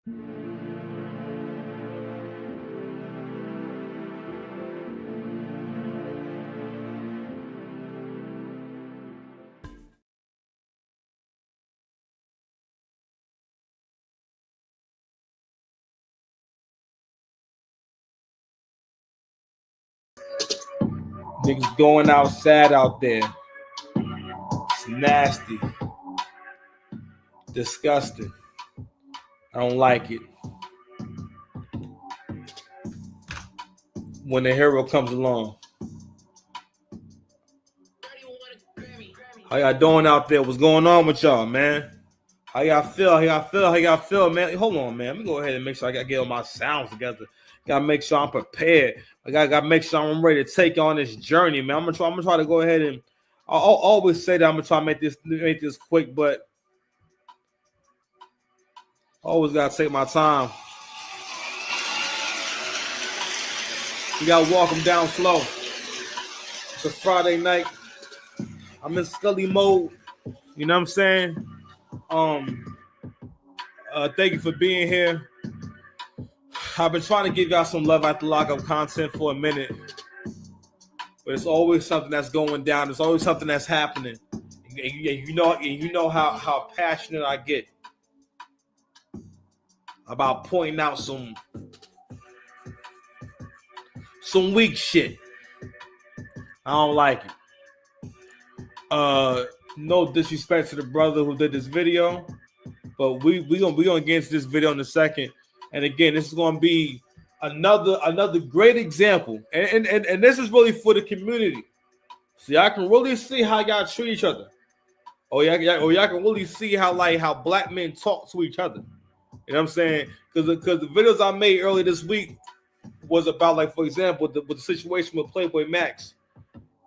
Niggas going outside out there. It's nasty. Disgusting. I don't like it. When the hero comes along. How y'all doing out there? What's going on with y'all, man? How y'all feel, man? Hold on, man. Let me go ahead and make sure I get all my sounds together. Gotta make sure I'm prepared. I gotta make sure I'm ready to take on this journey, man. I'm gonna try to go ahead and I'll always say that I'm gonna try to make this quick, but I always gotta take my time. You gotta walk them down slow. It's a Friday night. I'm in Scully mode. You know what I'm saying? Thank you for being here. I've been trying to give y'all some love after lockup content for a minute, but it's always something that's going down. There's always something that's happening. You know how passionate I get about pointing out some weak shit. I don't like it. No disrespect to the brother who did this video, but we gonna get into this video in a second. And again, this is gonna be another great example, and this is really for the community, so y'all can really see how y'all treat each other. Y'all can really see how black men talk to each other. You know what I'm saying? Because the videos I made earlier this week was about, like, for example, with the situation with Playboy Max,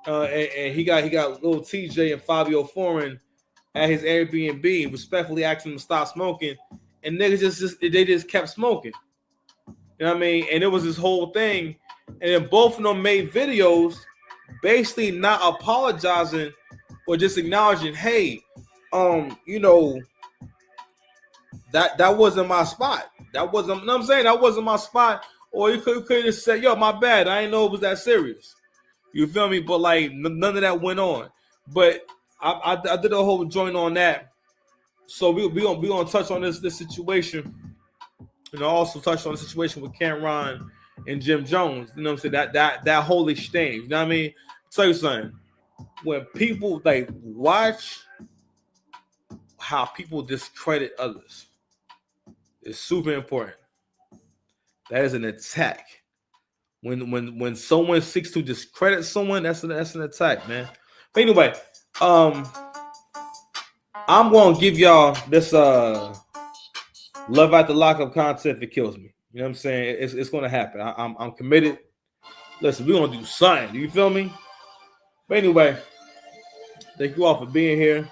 and he got little TJ and Fabio Foreign at his Airbnb, respectfully asking him to stop smoking, and niggas just kept smoking. You know what I mean? And it was this whole thing, and then both of them made videos basically not apologizing or just acknowledging, hey, that wasn't my spot. That wasn't, you know what I'm saying? That wasn't my spot. Or you could have just said, yo, my bad. I didn't know it was that serious. You feel me? But like none of that went on. But I did a whole joint on that. So we gonna touch on this situation. And I also touched on the situation with Cameron and Jim Jones. You know what I'm saying? That whole exchange. You know what I mean? I'll tell you something. When people like watch how people discredit others, it's super important. That is an attack. When someone seeks to discredit someone, that's an attack, man. But anyway, I'm gonna give y'all this love after lockup content if it kills me. You know what I'm saying? It's gonna happen. I'm committed. Listen, we're gonna do something. Do you feel me? But anyway, thank you all for being here.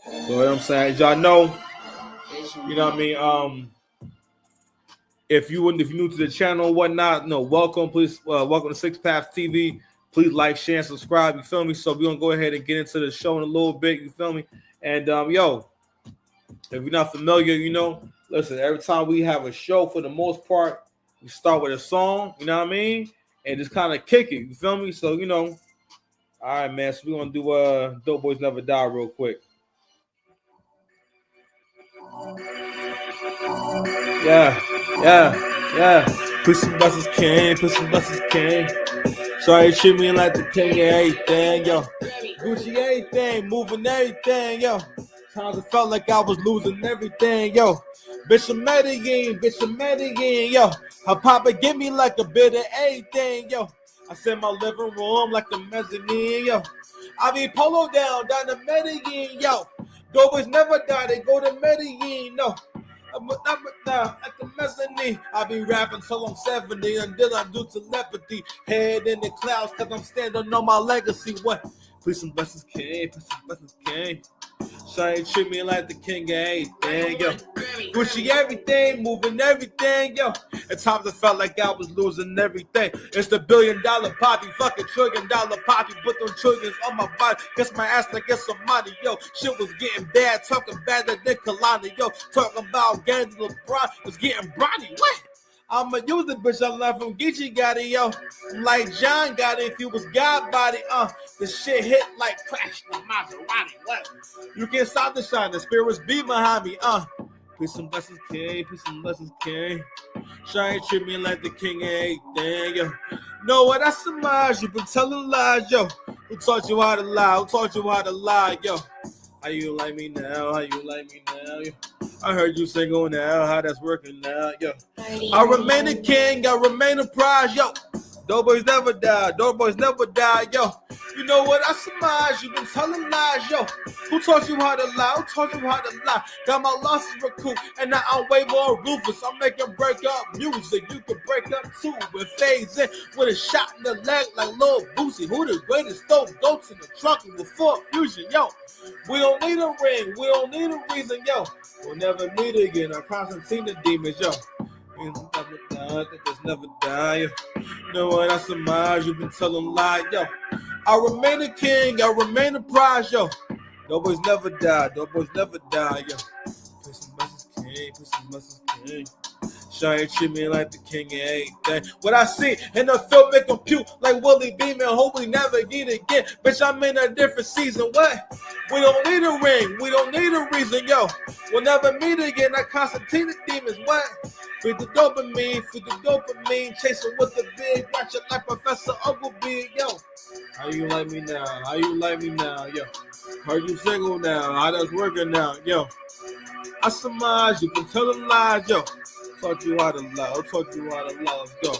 So, you know what I'm saying? As y'all know, you know what I mean? If you're new to the channel or whatnot, welcome. Please, welcome to Six Paths TV. Please like, share, and subscribe. You feel me? So we're gonna go ahead and get into the show in a little bit. You feel me? And if you're not familiar, listen. Every time we have a show, for the most part, we start with a song. You know what I mean? And just kind of kick it. You feel me? So all right, man. So we're gonna do Dope Boys Never Die real quick. Yeah. Pussy buses came. Sorry, treat me like the king of everything, yo. Gucci everything, moving everything, yo. Times it felt like I was losing everything, yo. Bitch, I'm Medellin, yo. Her papa give me like a bit of everything, yo. I said my living room like a mezzanine, yo. I be polo down to Medellin, yo. Dope Boys Never Die, they go to Medellin, no. I'm at the mezzanine. I be rapping till I'm 70 until I do telepathy. Head in the clouds cause I'm standing on my legacy. What? Please some blessings came. Shawty treat me like the king of everything, yo. Gucci everything, moving everything, yo. At times I felt like I was losing everything. It's the $1 billion poppy, fucking $1 trillion poppy. Put them trillions on my body. Guess my ass like it's some money, yo. Shit was getting bad, talking bad than Kalani, yo. Talking about gangs, LeBron was getting brawny. What? I'ma use the bitch I love from Geechee got it, yo. Like John got it if you was God body, the shit hit like crash the Maserati. What? You can't stop the shine, the spirits be behind me, Peace and blessings, King. Peace and blessings, King. Shine treat me like the king of everything, yo. Know what I surmise? You been telling lies, yo. Who taught you how to lie? Who taught you how to lie, yo? How you like me now? How you like me now, yo? I heard you single now. How that's working now, yo? I remain a king. I remain a prize, yo. Dope boys never die. Dope boys never die, yo. You know what I surmise? You been telling lies, yo. Who taught you how to lie? Who taught you how to lie? Got my losses recouped, and now I'm way more ruthless. I'm making break up music. You can break up too, but phase in with a shot in the leg like Lil Boosie. Who the greatest dope goats in the trunk with full fusion, yo. We don't need a ring. We don't need a reason, yo. We'll never meet again. I'm Constantine the demons, yo. Never die. You know what I surmise? You've been telling lies, yo. I remain a king. I remain a prize, yo. Nobody's never die. Nobody's never die, yo. Peace and blessings, king. Peace and blessings, king. Shine treat me like the king of everything. What I see in the film make compute like Willie Beeman. Hope we never get again. Bitch, I'm in a different season. What? We don't need a ring. We don't need a reason, yo. We'll never meet again. I Constantine the demons. What? Feed the dopamine, chasing with the big, watch it like Professor Ogilvy, yo. How you like me now? How you like me now, yo? Heard you single now, how that's working now, yo. I surmise you been telling lies, yo. Taught you how to love, taught you how to love, yo.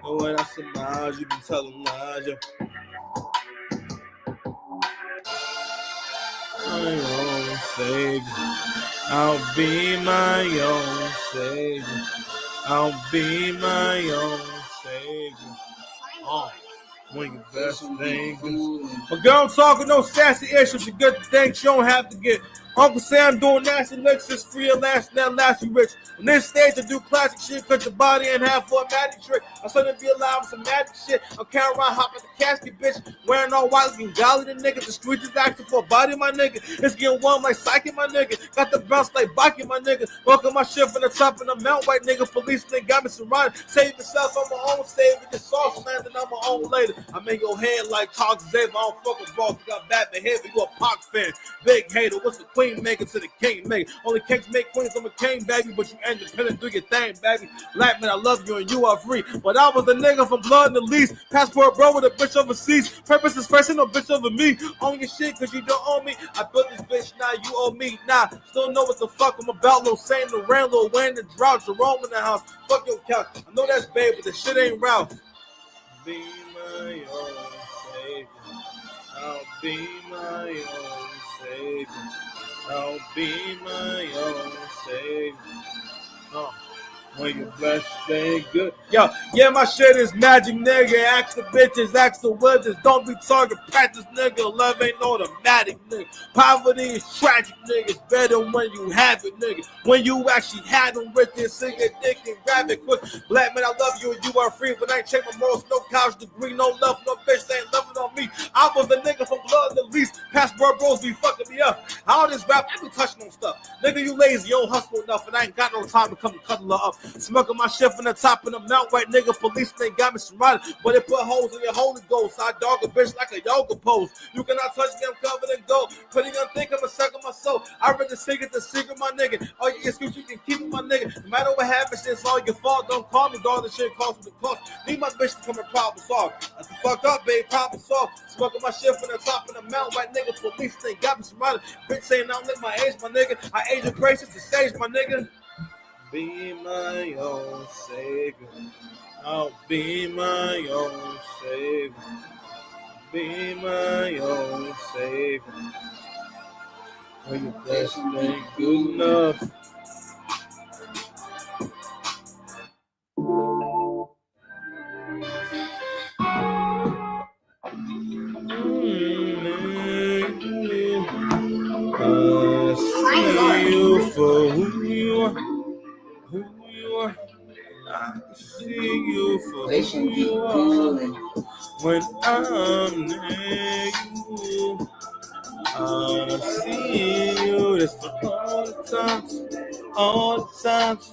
Know what I surmise you been telling lies, yo. My own savior, I'll be my own savior. I'll be my own savior. When your best thing. But girl, talking no sassy issues. You get the things you don't have to get. Uncle Sam doing nasty licks is free and last, now last you rich. On this stage, I do classic shit, cut your body in half for a magic trick. I'm starting to be alive with some magic shit. I'm carrying around hop at the casket, bitch. Wearing all white, looking golly, the nigga. The streets is asking for a body, my nigga. It's getting warm like psychic, my nigga. Got the bounce like Baki, my nigga. Welcome my shit from the top of the mount, white nigga. Police nigga got me surrounded. Save yourself, I'm my own savior. Just sauce landing, I'm my own later. I make your head like Cox Xavier. I don't fuck with bros. You got bad behavior, you a Pac fan. Big hater, what's the queen making to the king making? Only kings make queens, I'm a king, baby. But you independent, do your thing, baby. Black man, I love you and you are free. But I was a nigga from blood and the least. Passport bro with a bitch overseas. Purpose is first, ain't no bitch over me. Own your shit cause you don't own me. I built this bitch, now you owe me. Nah, still know what the fuck I'm about. Lil Saint, the rain, Lil Wayne, the drought, Jerome in the house. Fuck your couch. I know that's babe, but the shit ain't Ralph. Be my own savior. I'll be my own savior. I'll be my own savior. When you blessed, stay good. Yo, yeah, my shit is magic, nigga. Ask the bitches, ask the wizards. Don't be target practice, nigga. Love ain't automatic, nigga. Poverty is tragic, nigga. It's better when you have it, nigga. When you actually had them with it, sing it, dick, and grab it quick. Black man, I love you and you are free, but I ain't check my morals. No college degree, no love, no bitch. They ain't loving on me. I was a nigga from blood and the least. Passport bros be fucking me up. All this rap, I be touching on stuff. Nigga, you lazy, you don't hustle enough, and I ain't got no time to come and cuddle her up. Smoking my shit from the top of the mount, white nigga. Police they got me surrounded, but they put holes in your holy ghost. I dog a bitch like a yoga pose. You cannot touch me, I'm covered in gold. Putting on think I'm a suck of my soul. I read the secret, my nigga. All your excuse you can keep it, my nigga. No matter what happens, it's all your fault. Don't call me, dog. The shit costs me the cost. Need my bitch to come and problem solve. That's the fuck up, babe. Problem solve. Smoking my shit from the top of the mount, white nigga. Police they got me surrounded. Bitch saying I don't live my age, my nigga. I age of graces to stage, my nigga. Be my own savior. I'll be my own savior. Be my own savior. When your best ain't good enough. I see you for who you are. Who you are. for who you are. When I'm near you, I see you. It's for all the times, all the times.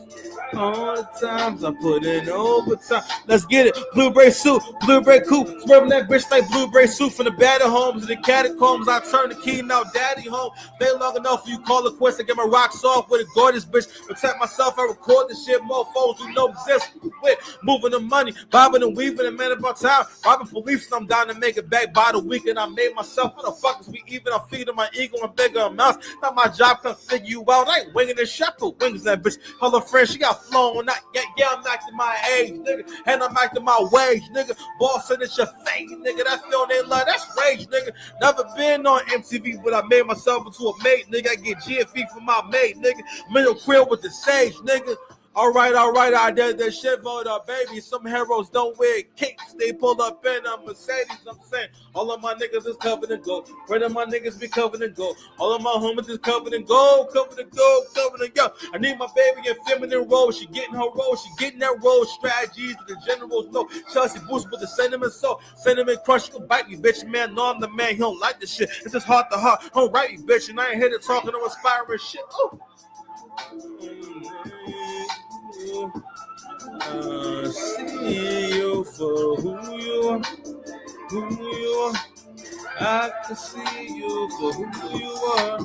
All the times I put in overtime. Let's get it. Blueberry suit, blueberry coupe. Swerving that bitch like blueberry suit from the battle homes to the catacombs. I turn the key, now daddy home. Stay long enough for you call a quest. I get my rocks off with a gorgeous bitch. Protect myself, I record this shit. Mofos who know exist. With moving the money, bobbing and weaving, and man about time. Robbing police, and I'm down to make it back by the weekend. I made myself. What the fuck is we even? I'm feeding my ego in bigger amounts. Not my job, can figure you out. I ain't winging this shot, put wings that bitch. Her friend, she got flown. Yeah, I'm acting my age, nigga. And I'm acting my wage, nigga. Bossing at your face, nigga. That's feeling they love. That's rage, nigga. Never been on MTV, but I made myself into a mate, nigga. I get GFE from my mate, nigga. Middle crib with the sage, nigga. All right, I did that shit for the baby. Some heroes don't wear kicks. They pull up in a Mercedes. I'm saying all of my niggas is covered in gold. Where do my niggas be covered in gold? All of my homies is covered in gold, covered in gold, covered in gold. I need my baby in feminine role. She getting her role. She getting that role. Strategies that the generals know. Chelsea Boost with the cinnamon salt. Cinnamon crunch. You can bite me, bitch. Man, no, I'm the man. He don't like this shit. It's just heart to heart. Don't write me, bitch. And I ain't here to talking no inspiring shit. Oh. I see you for who you are, who you are. I can see you for who you are.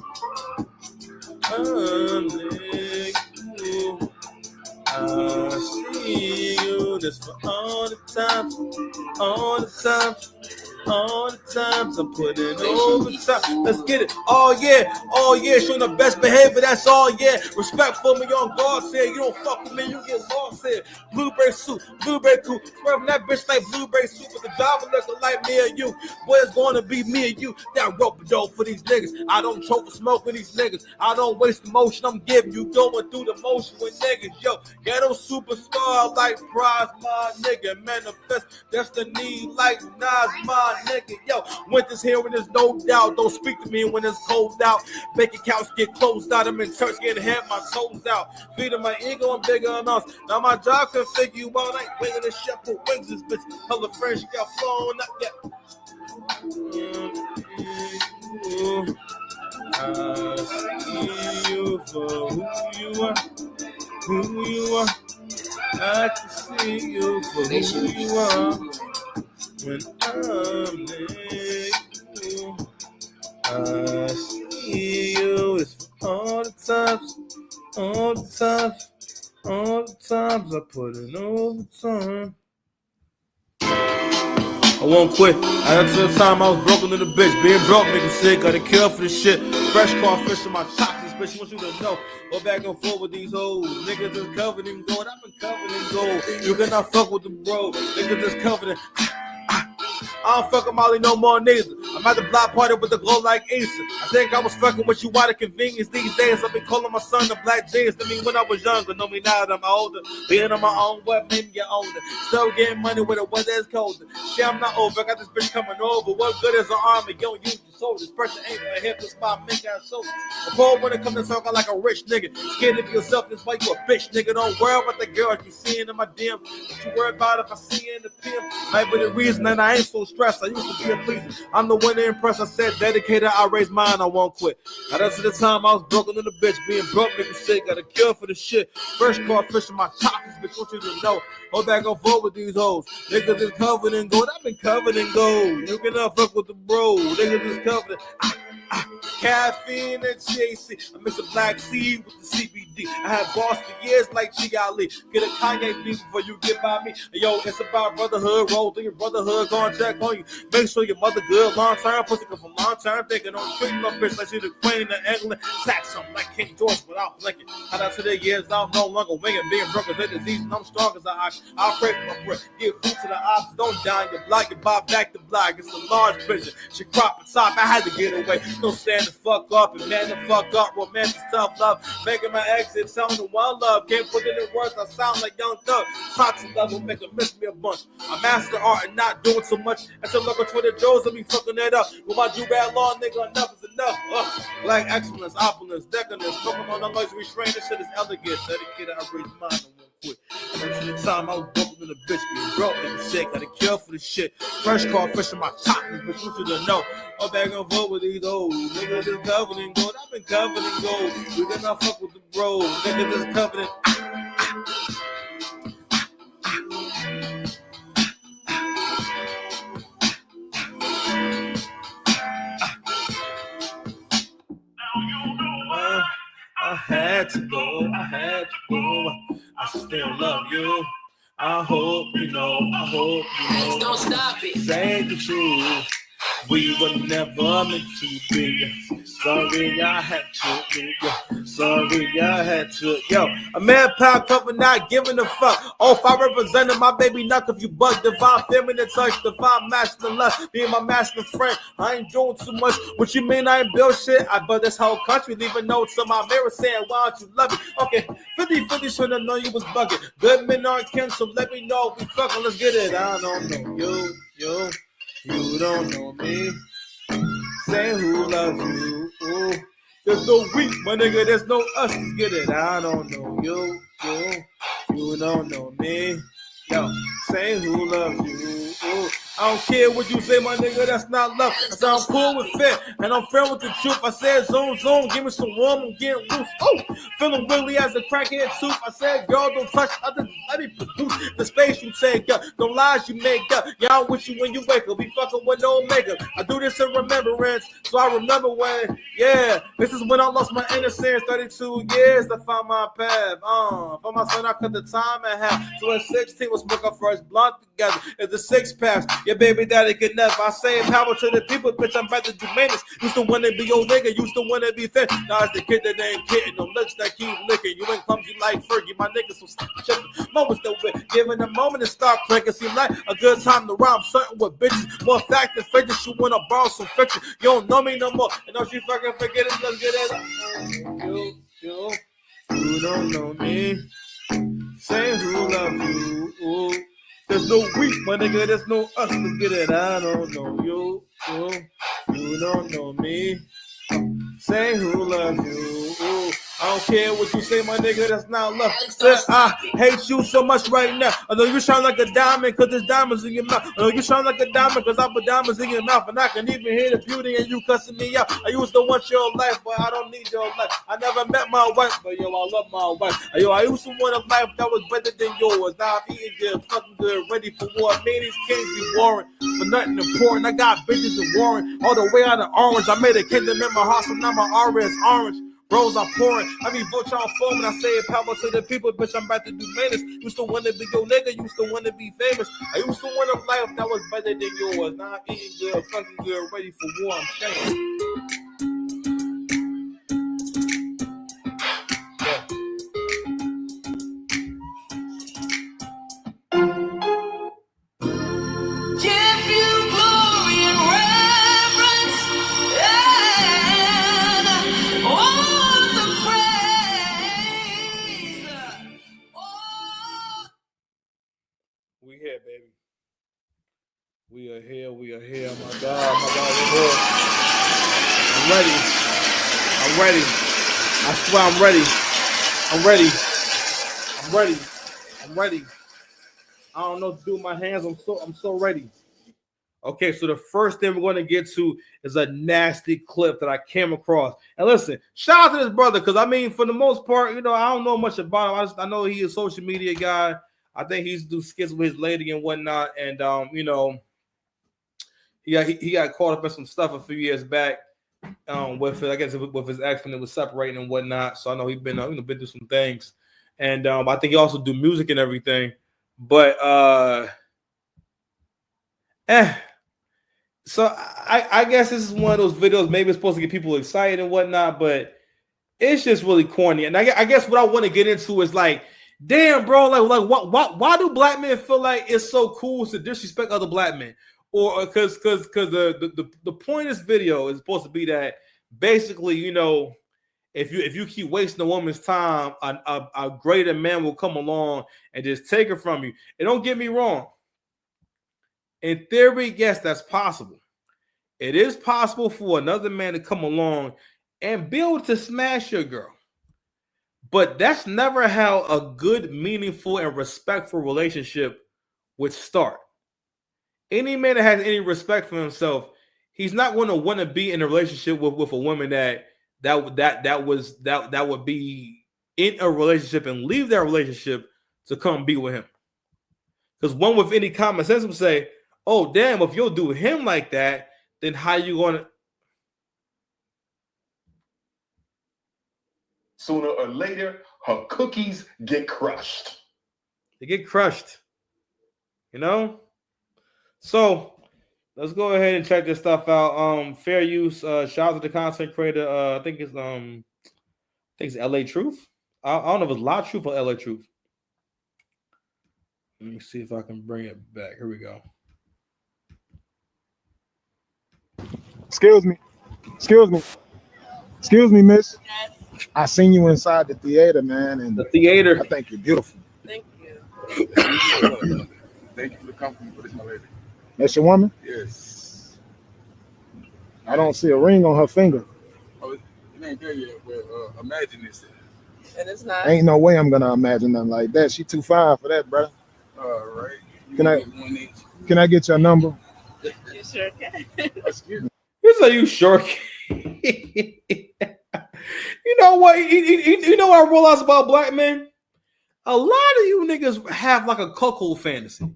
I see you just for all the times, all the times. All the times I'm putting overtime. Let's get it. Oh yeah, showing the best behavior. That's all, yeah. Respect for me on guard. Said you don't fuck with me, you get lost. Said blueberry suit, blueberry coupe. Swerving that bitch like blueberry suit with the driver looking like me and you. Boy, it's gonna be me and you. That rope dough for these niggas. I don't choke for smoke with these niggas. I don't waste emotion. I'm giving you going through the motion with niggas. Yo, ghetto superstar like Prize, my nigga. Manifest destiny like Nas, my nigga. Yo, winter's here and there's no doubt. Don't speak to me when it's cold out. Bank accounts get closed out. I'm in church getting head my toes out. Feeding my ego and bigger amounts. Now my job can figure you out. I ain't winging this shit for wings. This bitch, her friend, she got flown up yet. I see you for who you are, who you are. I can see you for who you are. When I'm near you, I see you. It's for all the times, all the times, all the times I put in overtime. I won't quit. Until the time I was broken to the bitch. Being broke, nigga sick. Got a cure for this shit. Fresh crawfish in my chops. This bitch wants you to know. Go back and forth with these hoes. Niggas is covered in gold. I've been covered in gold. You cannot fuck with the bro. Niggas is covered in. I don't fuck with Molly no more neither. I'm at the block party with the glow like Easter. I think I was fucking with you out of convenience these days. I've been calling my son the black jeans. I mean, when I was younger, know me now that I'm older. Being on my own what made me get older. Still getting money with the weather is colder. See, I'm not over. I got this bitch coming over. What good is an army? You don't use your shoulders. Pressure ain't for hip. This my men got shoulders. A poor when it comes to talking like a rich nigga. Scared of yourself. That's why you a bitch, nigga. Don't worry about the girls you seeing in my DM. What you worry about if I see you in the PM? Might be the reason that I ain't so stressed. I used to be a pleaser. I'm the one to impress. I said dedicated. I raised mine. I won't quit. Now that's the time I was broken in the bitch. Being broke, nigga sick. Got a cure for the shit. Fresh caught fish in my choppers. Bitch, what you to know? Hold back and forth with these hoes. Niggas is covered in gold. I've been covered in gold. You cannot fuck with the bro. Niggas is covered in caffeine and THC. I mix a black seed with the CBD. I had boss for years like G. Ali. Get a Kanye beat before you get by me. Yo, it's about brotherhood. Roll through your brotherhood. Gonna check on you. Make sure your mother good. Long term. Pussy come from long term. Thinking on treat no bitch like she the queen of England. Sack something like King George without blinking. How out to the years, I'm no longer winging. Being broke is a disease and I'm strong as I'll pray for my breath. Give food to the ops. Don't die in your block. You buy back the block. It's a large prison. She crop the top. I had to get away. Don't stand the fuck up and man the fuck up. Romantic tough love. Making my exit sound to one love. Can't put it in words. I sound like Young Thug. Toxic love will make her miss me a bunch. I master art and not doing so much. Until look at Twitter Joes and be fucking that up. With my do-bad law, nigga, enough is enough. Black excellence, opulence, decadence. Smoking on the noise restraint. This shit is elegant. Dedicated, I raise mine. I won't quit. Until the time I was broken in than a bitch. Being broke, nigga shit, gotta kill for the shit. Fresh car, fish in my top, bitch, you should know. I'm back and forth with these old niggas is covered in gold. I've been covered in gold. We did not fuck with the bro. Niggas is covered in. I had to go. I still love you. I hope you know. Don't stop it. Say the truth. We were never meant to be. Sorry, I had to. Yo, a man popped up and not giving a fuck. Oh, if I represented my baby knock if you bug. Divine feminine touch, divine masculine love. Being my masculine friend. I ain't doing too much. What you mean I ain't build shit? I built this whole country. Leaving notes on my mirror saying, why don't you love me? Okay, 50-50 should have known you was bugging. Good men aren't kin, so let me know if we fucking. Let's get it. I don't know you. You don't know me. Say who loves you. Ooh. There's no we, my nigga. There's no us. Let's get it. I don't know you. You don't know me. Yo, say who loves you. Ooh. I don't care what you say, my nigga. That's not love. I said I'm cool with fit, and I'm friend with the truth. I said zoom, give me some warm. I'm getting loose. Oh, feeling willy as a crackhead soup. I said, girl, don't touch others. Let me produce the space you take up. Don't lies you make up. Yeah, I wish you when you wake up. Be fucking with no makeup. I do this in remembrance, so I remember when. Yeah, this is when I lost my innocence. 32 years to find my path. For my son, I cut the time in half. So at 16, we'll smoke our first blunt together. It's the 6 paths. Your baby daddy could never. I say power to the people, bitch. I'm about to do maintenance. Used to want to be your nigga. Used to want to be thin. Now it's the kid that ain't kidding. Them lips that keep licking. You ain't clumsy like Fergie. My niggas so check moments that we're giving a moment to start cranking. Seem like a good time to rhyme. Certain with bitches. More fact than fiction. You want to borrow some fiction. You don't know me no more. And don't you fucking forget it. Let's get it. You don't know me. Say who loves you. Ooh. There's no we, my nigga. There's no us. Let's get it. I don't know you. You don't know me. Say who loves you. Ooh. I don't care what you say, my nigga. That's not love. I hate you so much right now. I know you shine like a diamond because there's diamonds in your mouth. I know you shine like a diamond because I put diamonds in your mouth. And I can even hear the beauty in you cussing me out. I used to want your life, but I don't need your life. I never met my wife, but yo, I love my wife. Yo, I used to want a life that was better than yours. Now I'm eating good, fucking good, ready for war. Man, these kings be warring for nothing important. I got bitches in warring all the way out of Orange. I made a kingdom in my heart, so now my aura is orange. Rose, I'm pouring. I mean, vote y'all for when I say power to the people, bitch. I'm about to do maintenance. Used to want to be your nigga. Used to want to be famous. I used to want a life that was better than yours. Now I'm eating good, fucking good, ready for war. I'm saying. We are here. My God, we're here. I'm ready. I swear I'm ready. I don't know what to do with my hands. I'm so ready. Okay, so the first thing we're going to get to is a nasty clip that I came across. And listen, shout out to this brother, because I mean, for the most part, I don't know much about him. I know he's a social media guy. I think he's do skits with his lady and whatnot. And he got caught up in some stuff a few years back with his ex when it was separating and whatnot. So I know he's been through some things, and I think he also do music and everything. But so I guess this is one of those videos. Maybe it's supposed to get people excited and whatnot, but it's just really corny. And I guess what I want to get into is like, damn, bro, why do black men feel like it's so cool to disrespect other black men? Or because the point of this video is supposed to be that basically, if you keep wasting a woman's time, a greater man will come along and just take her from you. And don't get me wrong. In theory, yes, that's possible. It is possible for another man to come along and be able to smash your girl. But that's never how a good, meaningful, and respectful relationship would start. Any man that has any respect for himself, he's not going to want to be in a relationship with a woman that would be in a relationship and leave that relationship to come be with him. Because one with any common sense would say, "Oh damn, if you'll do him like that, then how you going to?" Sooner or later, her cookies get crushed. They get crushed, you know. So let's go ahead and check this stuff out. Fair use. Shout out to the content creator. I think it's LA Truth. I don't know if it's La Truth or LA Truth. Let me see if I can bring it back. Here we go. Excuse me, miss. I seen you inside the theater, man, and The theater. I think you're beautiful. Thank you. Thank you for the compliment for this, my lady. That's your woman? Yes. I don't see a ring on her finger. Oh, it ain't there yet, but imagine this. And it's not. Ain't no way I'm gonna imagine nothing like that. She too fine for that, brother. All right. Can I get your number? You sure can. Excuse me. Here's how you sure can. You know what? You know what I realized about black men? A lot of you niggas have like a cuckold fantasy.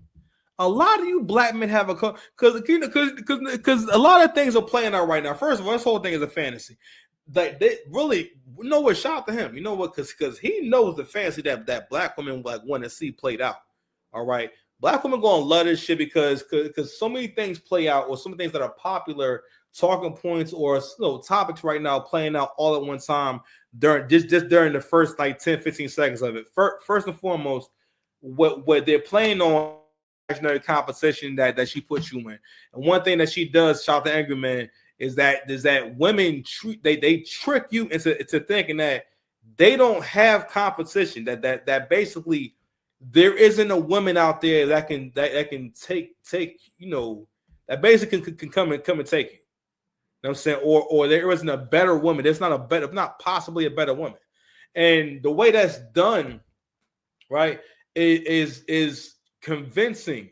A lot of you black men have a because a lot of things are playing out right now. First of all, this whole thing is a fantasy. Like they really, you know what? Shout out to him. You know what? Because he knows the fantasy that black women like want to see played out. All right, black women gonna love this shit because so many things play out, or some things that are popular talking points or topics right now playing out all at one time during just during the first like 10-15 seconds of it. First and foremost, what they're playing on imaginary competition that she puts you in. And one thing that she does, shout out to Angry Man, is that women they trick you into thinking that they don't have competition, that basically there isn't a woman out there that can take that basically can come and take you. You know what I'm saying? Or there isn't a better woman. There's not possibly a better woman. And the way that's done, right, is convincing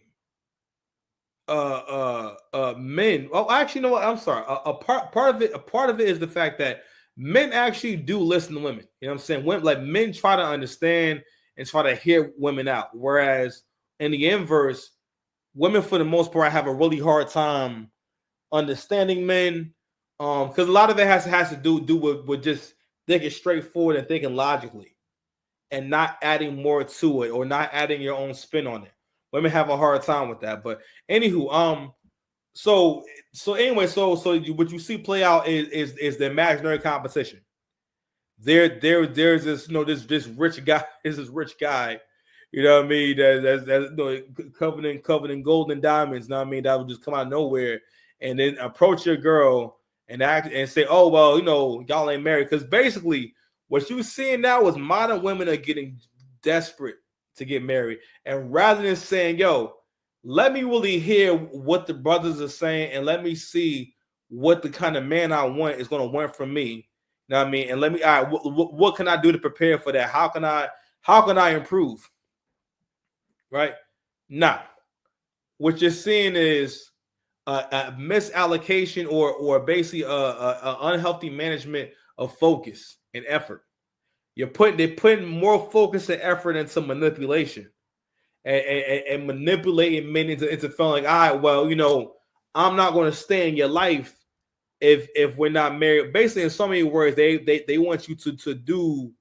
men. Oh, actually, you know what? I'm sorry. A part of it is the fact that men actually do listen to women. You know what I'm saying? Women, men try to understand and try to hear women out. Whereas in the inverse, women for the most part have a really hard time understanding men. Because a lot of it has to do with just thinking straightforward and thinking logically, and not adding more to it or not adding your own spin on it. Women have a hard time with that. But anywho, so anyway, so what you see play out is the imaginary competition. There's this this rich guy, you know what I mean, that's covered in gold and diamonds, you know what I mean, that would just come out of nowhere and then approach your girl and act and say, "Oh well, y'all ain't married." Because basically what you're seeing now is modern women are getting desperate to get married, and rather than saying, "Yo, let me really hear what the brothers are saying and let me see what the kind of man I want is going to want from me," you know what I mean, and let me, all right, what can I do to prepare for that? How can I improve? Right now, what you're seeing is a misallocation or basically a unhealthy management of focus and effort. They're putting more focus and effort into manipulation and manipulating men into feeling like, all right, well, I'm not going to stay in your life if we're not married. Basically, in so many words, they want you to do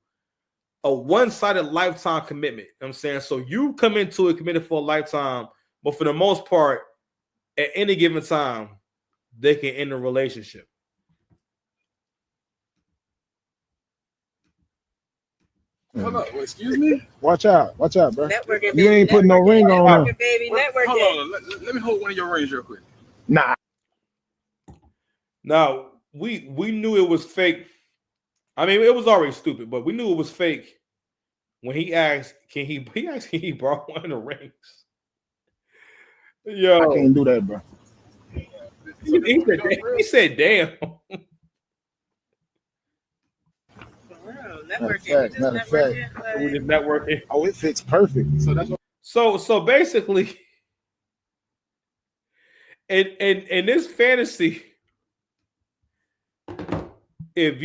a one-sided lifetime commitment. You know what I'm saying? So you come into it committed for a lifetime, but for the most part, at any given time, they can end a relationship. Hold up, excuse me? Watch out, bro. Networking, You ain't putting no ring on her. Baby, networking. Hold on, let me hold one of your rings real quick. Nah. Now, we knew it was fake. I mean, it was already stupid, but we knew it was fake when he asked, can he borrow one of the rings? Yo, I can't do that, bro. He said, damn. Networking. Matter of fact. We just networking. Oh, it fits perfect. So that's what So basically, in this fantasy, if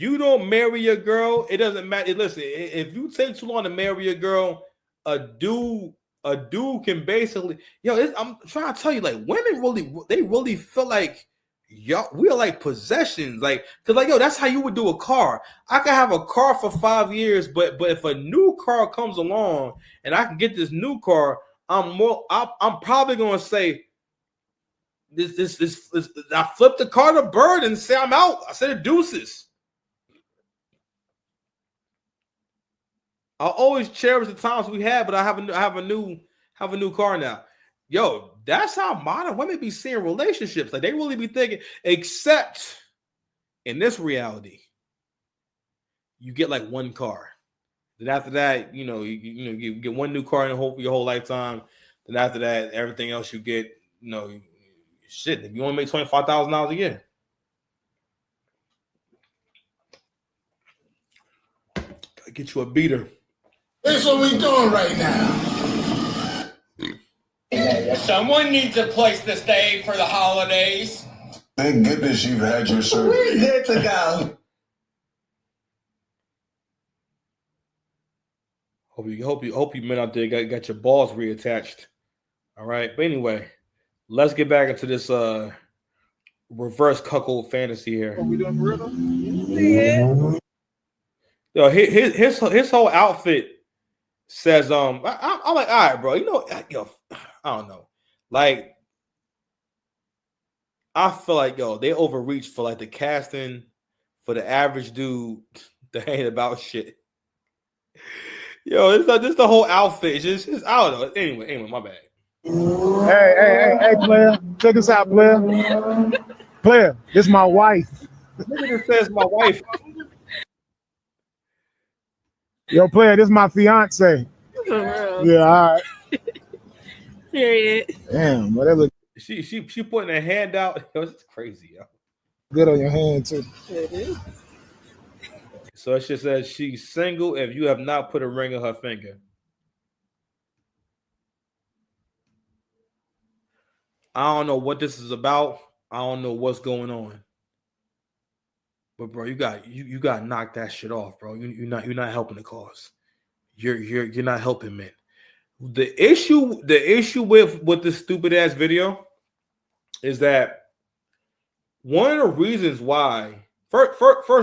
you don't marry a girl, it doesn't matter. Listen, if you take too long to marry a girl, a dude can basically, I'm trying to tell you, like, women really feel like y'all, we are like possessions, like, because like, that's how you would do a car. I can have a car for 5 years, but if a new car comes along and I can get this new car, I'm probably gonna say this I flipped the car to bird and say I'm out. I said deuces. I'll always cherish the times we had, but I have a new car now. Yo, that's how modern women be seeing relationships. Like, they really be thinking, except in this reality, you get like one car. Then after that, you get one new car in your whole lifetime. Then after that, everything else you get, shit, if you only make $25,000 a year. Gotta get you a beater. That's what we doing right now. Someone needs a place to stay for the holidays. Thank goodness you've had your surgery. We're good to go. Hope you men out there got your balls reattached. All right, but anyway, let's get back into this reverse cuckold fantasy here. Are we doing real? Yeah. Yo, his whole outfit says I'm like, all right, bro. I don't know. Like, I feel like they overreached for like the casting for the average dude that ain't about shit. It's the whole outfit. It's just I don't know. Anyway, my bad. Hey, player. Check this out, player. Player, this is my wife. Nigga just says my wife. Yo, player, this is my fiance. For real. Yeah, all right. Period. Damn, whatever. She putting her hand out. It's crazy, yo. Good on your hand too. It is. So it just says she's single if you have not put a ring on her finger. I don't know what this is about. I don't know what's going on. But bro, you got to knock that shit off, bro. You're not helping the cause. You're not helping men. The issue with this stupid ass video is that one of the reasons why, first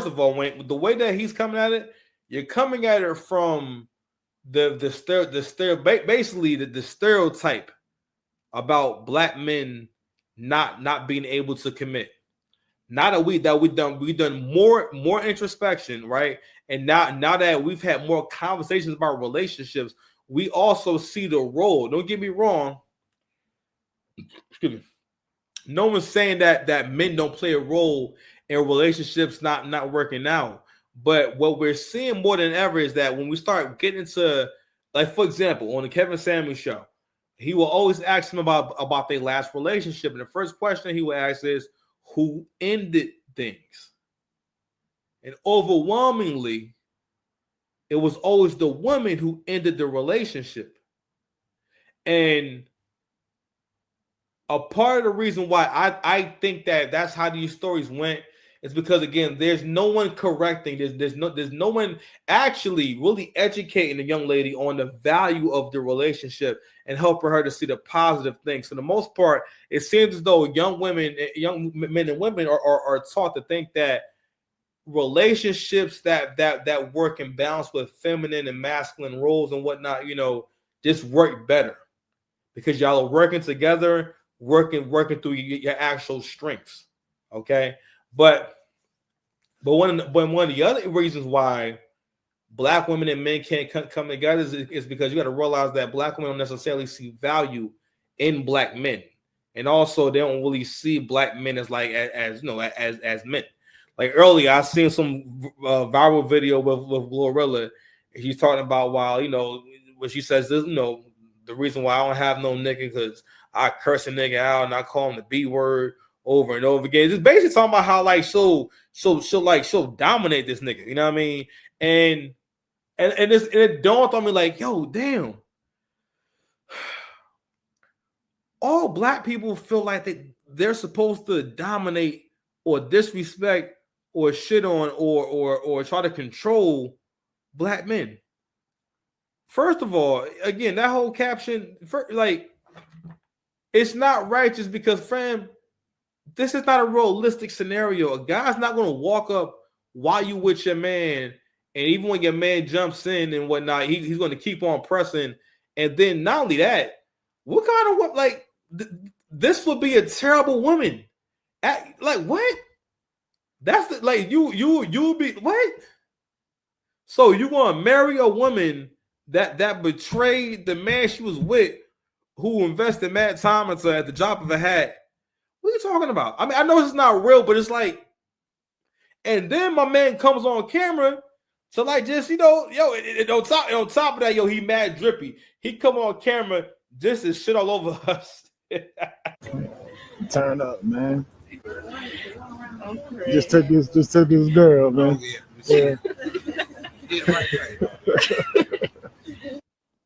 of all, when the way that he's coming at it, you're coming at it from the stereotype about black men not being able to commit. Now that we've done more introspection, right? And now that we've had more conversations about relationships, we also see the role. Don't get me wrong. Excuse me. No one's saying that men don't play a role in relationships not working out. But what we're seeing more than ever is that when we start getting into, like, for example, on the Kevin Samuels show, he will always ask him about their last relationship. And the first question he will ask is, who ended things? And overwhelmingly, it was always the woman who ended the relationship. And a part of the reason why I think that's how these stories went is because, again, there's no one correcting. There's no one actually really educating the young lady on the value of the relationship and helping her to see the positive things. For the most part, it seems as though young men and women are taught to think that relationships that work in balance with feminine and masculine roles and whatnot, just work better because y'all are working together, working through your actual strengths. Okay, but one of the other reasons why black women and men can't come together is because you got to realize that black women don't necessarily see value in black men, and also they don't really see black men as as men. Like earlier, I seen some viral video with Glorilla. She's talking about when she says this, the reason why I don't have no nigga because I curse a nigga out and I call him the B word over and over again. It's basically talking about how she'll dominate this nigga. You know what I mean? And it dawned on me like, yo, damn. all black people feel like they're supposed to dominate or disrespect or shit on or try to control black men. First of all, again, that whole caption, it's not righteous because, friend, this is not a realistic scenario. A guy's not going to walk up while you with your man, and even when your man jumps in and whatnot, he's going to keep on pressing. And then not only that, what kind of this would be a terrible woman. What? That's you be what? So you want to marry a woman that betrayed the man she was with, who invested mad time into at the drop of a hat? What are you talking about? I mean, I know it's not real, but it's like, and then my man comes on camera to just, on top of that, he mad drippy. He come on camera just as shit all over us. Turn up, man. I'm Just took this girl, man. Yeah.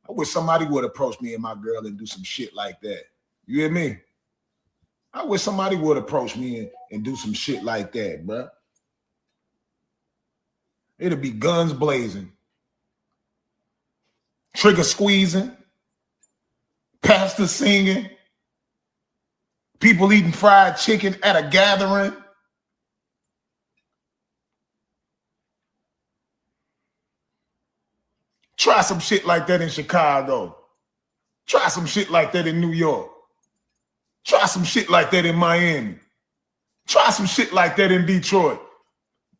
I wish somebody would approach me and my girl and do some shit like that. You hear me? I wish somebody would approach me and do some shit like that, bro. It'll be guns blazing, trigger squeezing, pastor singing, people eating fried chicken at a gathering. Try some shit like that in Chicago. Try some shit like that in New York. Try some shit like that in Miami. Try some shit like that in Detroit.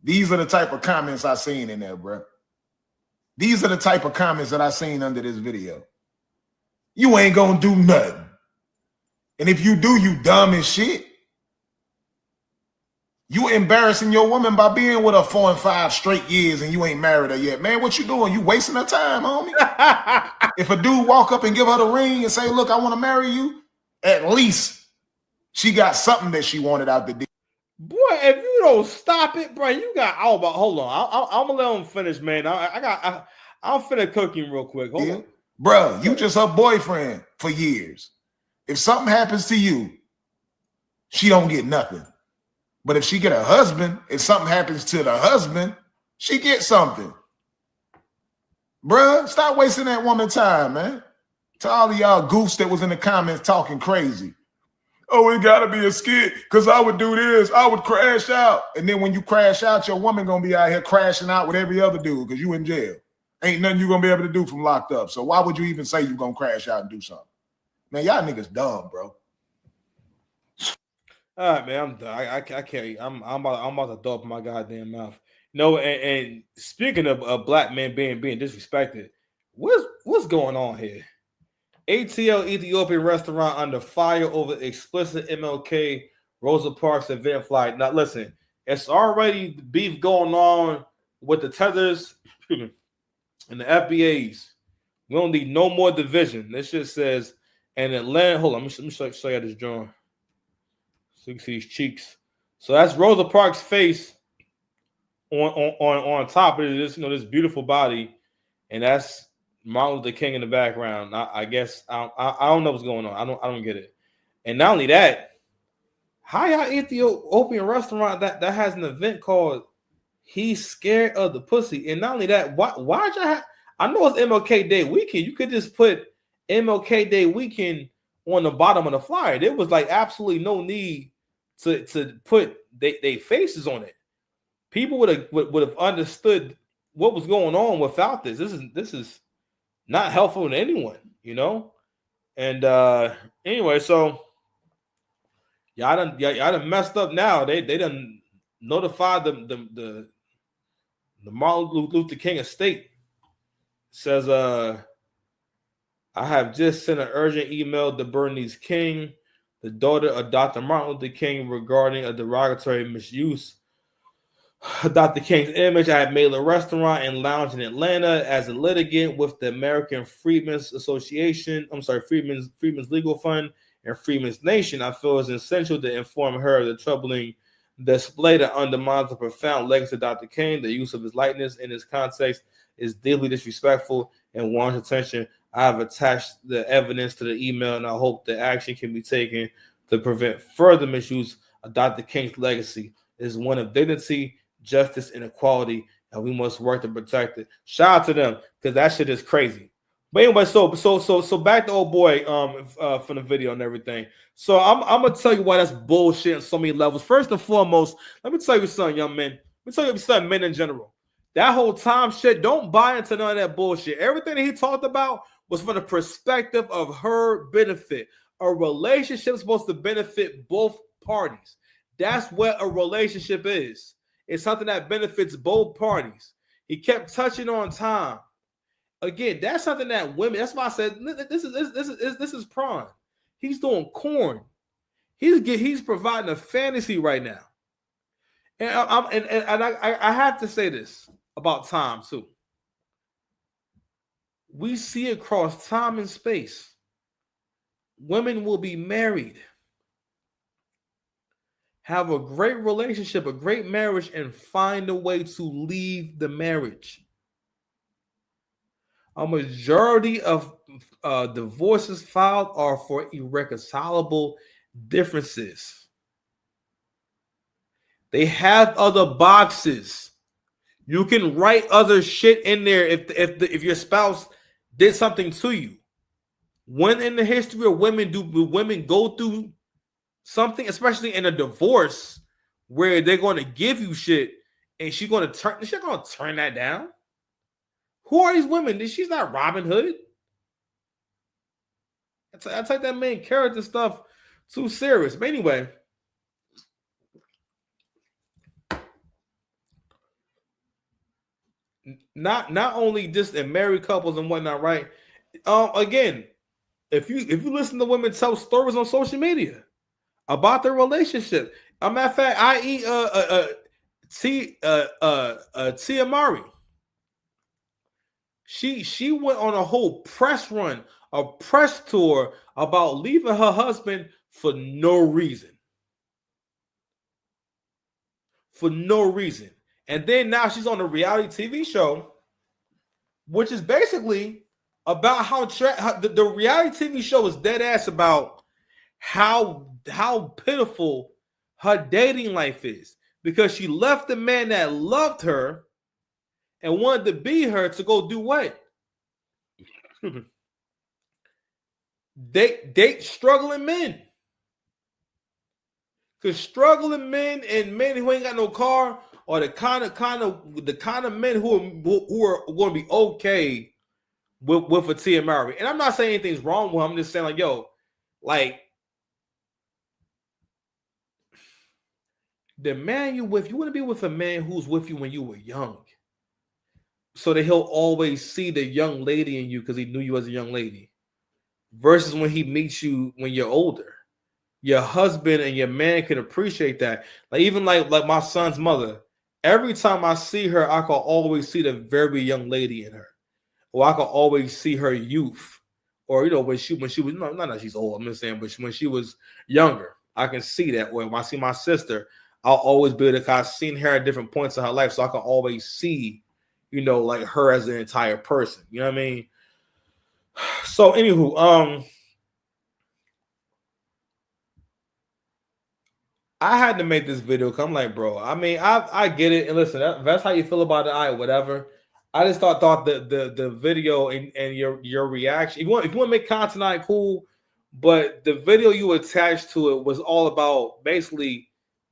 These are the type of comments I seen in there, bro. These are the type of comments that I seen under this video. You ain't gonna do nothing. And if you do, you dumb as shit. You embarrassing your woman by being with her 4 and 5 straight years and you ain't married her yet. Man, what you doing? You wasting her time, homie. If a dude walk up and give her the ring and say, look, I want to marry you, at least she got something that she wanted out the deal. Boy, if you don't stop it, bro, you got hold on. I'm gonna let him finish, man. I'm finna cook him real quick. Hold on. Bro, you just her boyfriend for years. If something happens to you, she don't get nothing. But if she get a husband, if something happens to the husband, she gets something. Bruh, stop wasting that woman time, man. To all of y'all goofs that was in the comments talking crazy. Oh, it gotta be a skit, because I would do this. I would crash out. And then when you crash out, your woman gonna be out here crashing out with every other dude because you in jail. Ain't nothing you gonna be able to do from locked up. So why would you even say you gonna crash out and do something? Man, y'all niggas dumb, bro. All right, man, I'm done. I can't. I'm about to throw up my goddamn mouth. No, and speaking of black men being disrespected, what's going on here? ATL Ethiopian restaurant under fire over explicit MLK Rosa Parks event flight. Now listen, it's already beef going on with the tethers and the FBAs. We don't need no more division. This shit says, and Atlanta. Hold on, let me show you this drawing. So you can see these cheeks. So that's Rosa Parks' face on top of this, this beautiful body, and that's Martin Luther King in the background. I guess I don't know what's going on. I don't get it. And not only that, how y'all Ethiopian restaurant that has an event called "He's Scared of the Pussy," and not only that, why y'all have? I know it's MLK Day weekend. You could just put MLK Day weekend on the bottom of the flyer. There was absolutely no need to put they faces on it. People would have understood what was going on without this. This is not helpful to anyone, And anyway, so y'all done messed up now. They done notified the Martin Luther King estate. Says I have just sent an urgent email to Bernice King, the daughter of Dr. Martin Luther King, regarding a derogatory misuse of Dr. King's image. I had made a restaurant and lounge in Atlanta as a litigant with the American Freedmen's Association. Freedmen's Legal Fund and Freedmen's Nation. I feel it's essential to inform her of the troubling display that undermines the profound legacy of Dr. King. The use of his likeness in this context is deeply disrespectful and warrants attention. I've attached the evidence to the email, and I hope that action can be taken to prevent further misuse of Dr. King's legacy. It is one of dignity, justice, and equality, and we must work to protect it. Shout out to them, because that shit is crazy. But anyway, so back to old boy from the video and everything. So I'm gonna tell you why that's bullshit on so many levels. First and foremost, let me tell you something, young men. Let me tell you something, men in general. That whole time shit, don't buy into none of that bullshit. Everything that he talked about was from the perspective of her benefit. A relationship is supposed to benefit both parties. That's what a relationship is. It's something that benefits both parties. He kept touching on time. Again, that's something that women. That's why I said this is prime. He's doing corn. He's providing a fantasy right now. And I have to say this about time too. We see across time and space, women will be married, have a great relationship, a great marriage, and find a way to leave the marriage. A majority of divorces filed are for irreconcilable differences. They have other boxes. You can write other shit in there if your spouse did something to you. When in the history of women do women go through something, especially in a divorce, where they're going to give you shit and she's going to turn that down? Who are these women? She's not Robin Hood. I take that main character stuff too serious. But anyway, not only just in married couples and whatnot, right? Again, if you listen to women tell stories on social media about their relationship, a matter of fact, Tia Mowry. She went on a whole press run, a press tour about leaving her husband for no reason. For no reason. And then now she's on a reality TV show, which is basically about how the reality TV show is dead ass about how pitiful her dating life is, because she left the man that loved her and wanted to be her to go do what? Date struggling men. Because struggling men and men who ain't got no car are the kind of men who are going to be okay with a Tia Mowry. And I'm not saying anything's wrong with him. I'm just saying, like, yo, like, the man you want to be with a man who's with you when you were young, so that he'll always see the young lady in you because he knew you as a young lady, versus when he meets you when you're older. Your husband and your man can appreciate that. Like, even like my son's mother, every time I see her, I can always see the very young lady in her, or I can always see her youth, or when she was not that she's old, I'm just saying, but when she was younger, I can see that. When I see my sister, I'll always be able to, I've seen her at different points in her life, so I can always see, like her as an entire person. You know what I mean? So, anywho, I had to make this video because I'm like, bro, I mean, I get it. And listen, that's how you feel about it. Whatever. I just thought the video and your reaction. If you want to make content, cool. But the video you attached to it was all about basically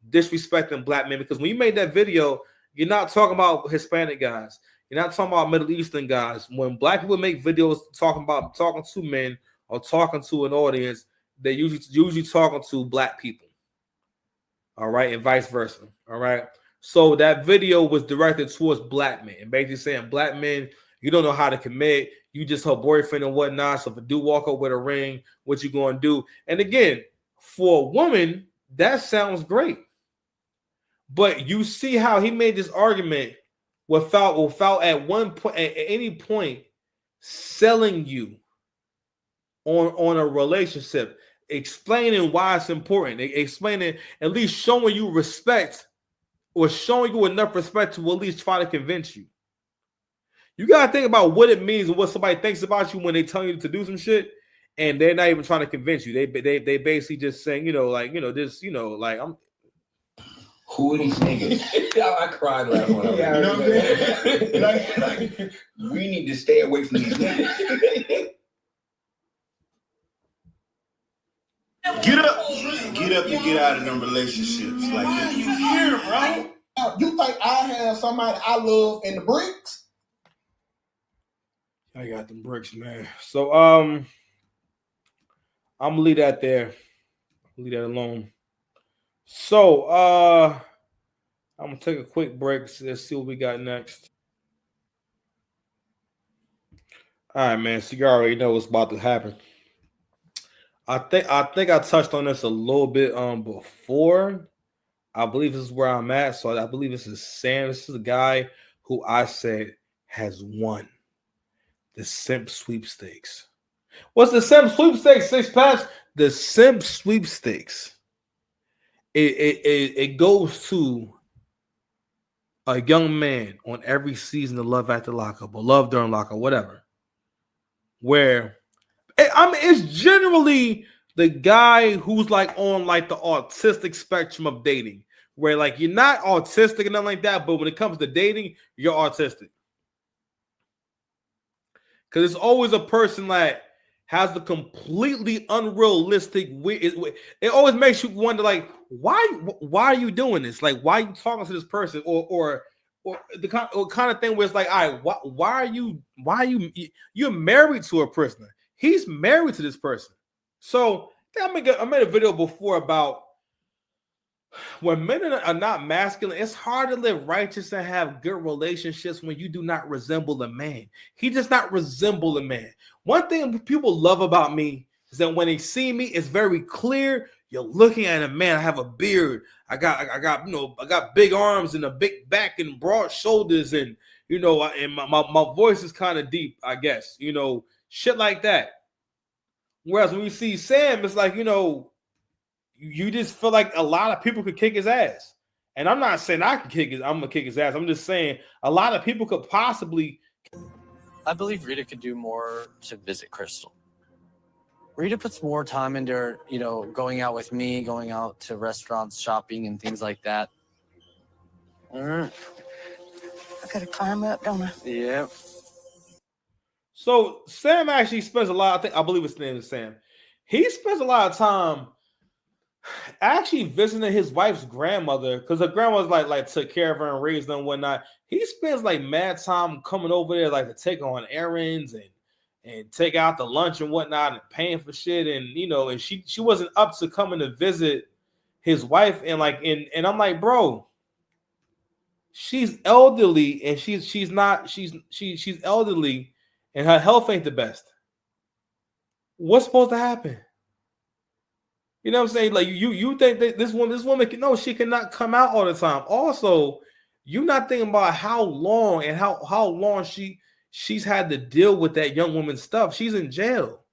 disrespecting black men. Because when you made that video, you're not talking about Hispanic guys. You're not talking about Middle Eastern guys. When black people make videos talking to men or talking to an audience, they're usually talking to black people. All right, and vice versa. All right. So that video was directed towards black men, and basically saying, black men, you don't know how to commit. You just her boyfriend and whatnot. So if a dude walk up with a ring, what you gonna do? And again, for a woman, that sounds great. But you see how he made this argument without at one point, at any point, selling you on a relationship, explaining why it's important, explaining, at least showing you respect, or showing you enough respect to at least try to convince you. You gotta think about what it means and what somebody thinks about you when they tell you to do some shit, and they're not even trying to convince you. They basically just saying, this, I'm. Who are these niggas? I cried laughing when I You know what I'm saying? We need to stay away from these niggas. Get up and get out of them relationships. Like that. You here, bro? You think I have somebody I love in the bricks? I got them bricks, man. So I'm gonna leave that there. Leave that alone. So I'm gonna take a quick break. Let's see what we got next. All right, man. So you already know what's about to happen. I think I touched on this a little bit before. I believe this is where I'm at. So I believe this is Sam. This is a guy who I said has won the Simp Sweepstakes. What's the Simp Sweepstakes? Six Packs? The Simp Sweepstakes. It goes to a young man on every season of Love After Lockup or Love During Lockup, whatever. Where it's generally the guy who's like on like the autistic spectrum of dating, where like you're not autistic and nothing like that, but when it comes to dating, you're autistic. Because it's always a person that has the completely unrealistic. It always makes you wonder, like, why are you doing this? Like, why are you talking to this person, or the kind of thing where it's like, all right, why are you're married to a prisoner? He's married to this person. So I made a video before about when men are not masculine, it's hard to live righteous and have good relationships when you do not resemble a man. He does not resemble a man. One thing people love about me is that when they see me, it's very clear. You're looking at a man. I have a beard. I got big arms and a big back and broad shoulders, and and my voice is kind of deep, I guess. Shit like that. Whereas when you see Sam, it's like, you just feel like a lot of people could kick his ass. And I'm not saying I'm gonna kick his ass. I'm just saying a lot of people could possibly. I believe Rita could do more to visit Crystal. Rita puts more time into her, going out with me, going out to restaurants, shopping, and things like that. I gotta climb up, don't I? Yeah. So Sam actually spends a lot. I believe his name is Sam. He spends a lot of time actually visiting his wife's grandmother, because her grandmother's like took care of her and raised her and whatnot. He spends like mad time coming over there, like to take on errands and take out the lunch and whatnot and paying for shit. And and she wasn't up to coming to visit his wife, and I'm like, bro, she's elderly and she's elderly and her health ain't the best. What's supposed to happen? You know what I'm saying? Like you think that this woman can, no, she cannot come out all the time. Also, you're not thinking about how long and how long she's had to deal with that young woman's stuff. She's in jail.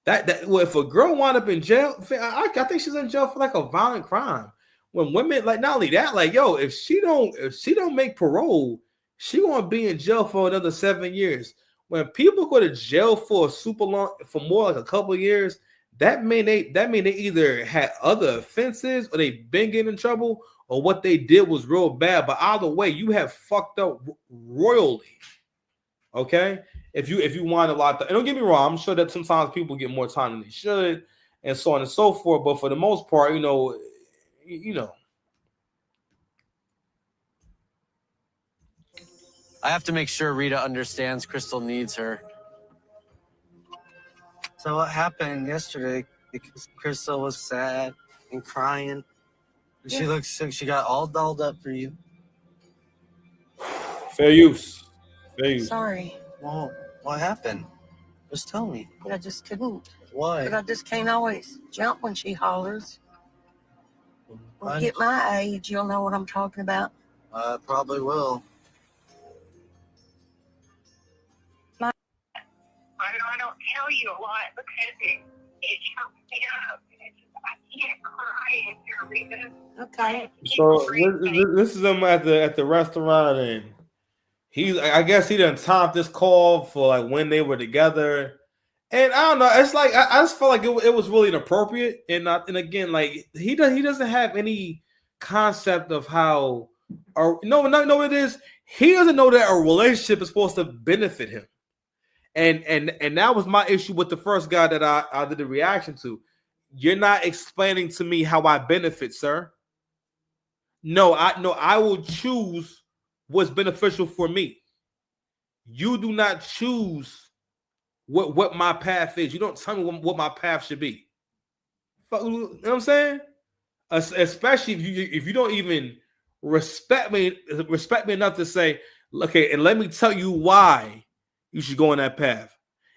If a girl wound up in jail, I think she's in jail for like a violent crime. When women, like, not only that, like, yo, if she don't make parole, she gonna be in jail for another 7 years. When people go to jail for more like a couple of years, that mean they either had other offenses or they been getting in trouble, or what they did was real bad. But either way, you have fucked up royally. Okay, if you want a lot, and don't get me wrong, I'm sure that sometimes people get more time than they should, and so on and so forth. But for the most part, I have to make sure Rita understands Crystal needs her. So what happened yesterday? Because Crystal was sad and crying. She looked sick. She got all dolled up for you. Fair use. Sorry, Well, what happened? Just tell me. but I just couldn't. Why? But I just can't always jump when she hollers. When I- you get my age, you'll know what I'm talking about. I probably will. I don't tell you a lot because it chokes me up. I can't cry in here, Rita. Okay. So this is him at the restaurant, and I guess he done timed this call for like when they were together. And I don't know. It's like I just felt like it was really inappropriate, and again, like he doesn't have any concept of how, or no, it is. He doesn't know that a relationship is supposed to benefit him, and that was my issue with the first guy that I did the reaction to. You're not explaining to me how I benefit, sir. No, I will choose what's beneficial for me. You do not choose what my path is. You don't tell me what my path should be. You know what I'm saying? Especially if you don't even respect me enough to say, okay, and let me tell you why you should go on that path.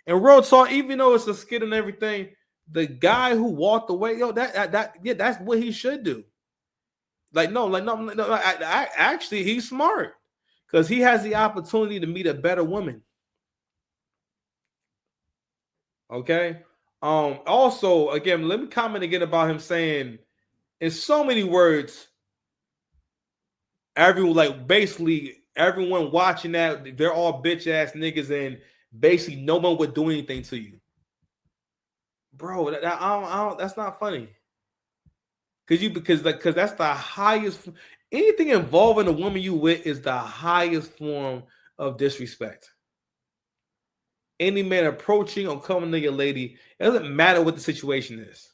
And real talk, even though it's a skit and everything, the guy who walked away, that's what he should do. Actually, he's smart because he has the opportunity to meet a better woman. Okay. Also, again, let me comment again about him saying in so many words, basically everyone watching that, they're all bitch ass niggas, and basically no one would do anything to you. Bro, that's not funny. Because that's the highest. Anything involving a woman you with is the highest form of disrespect. Any man approaching or coming to your lady, it doesn't matter what the situation is.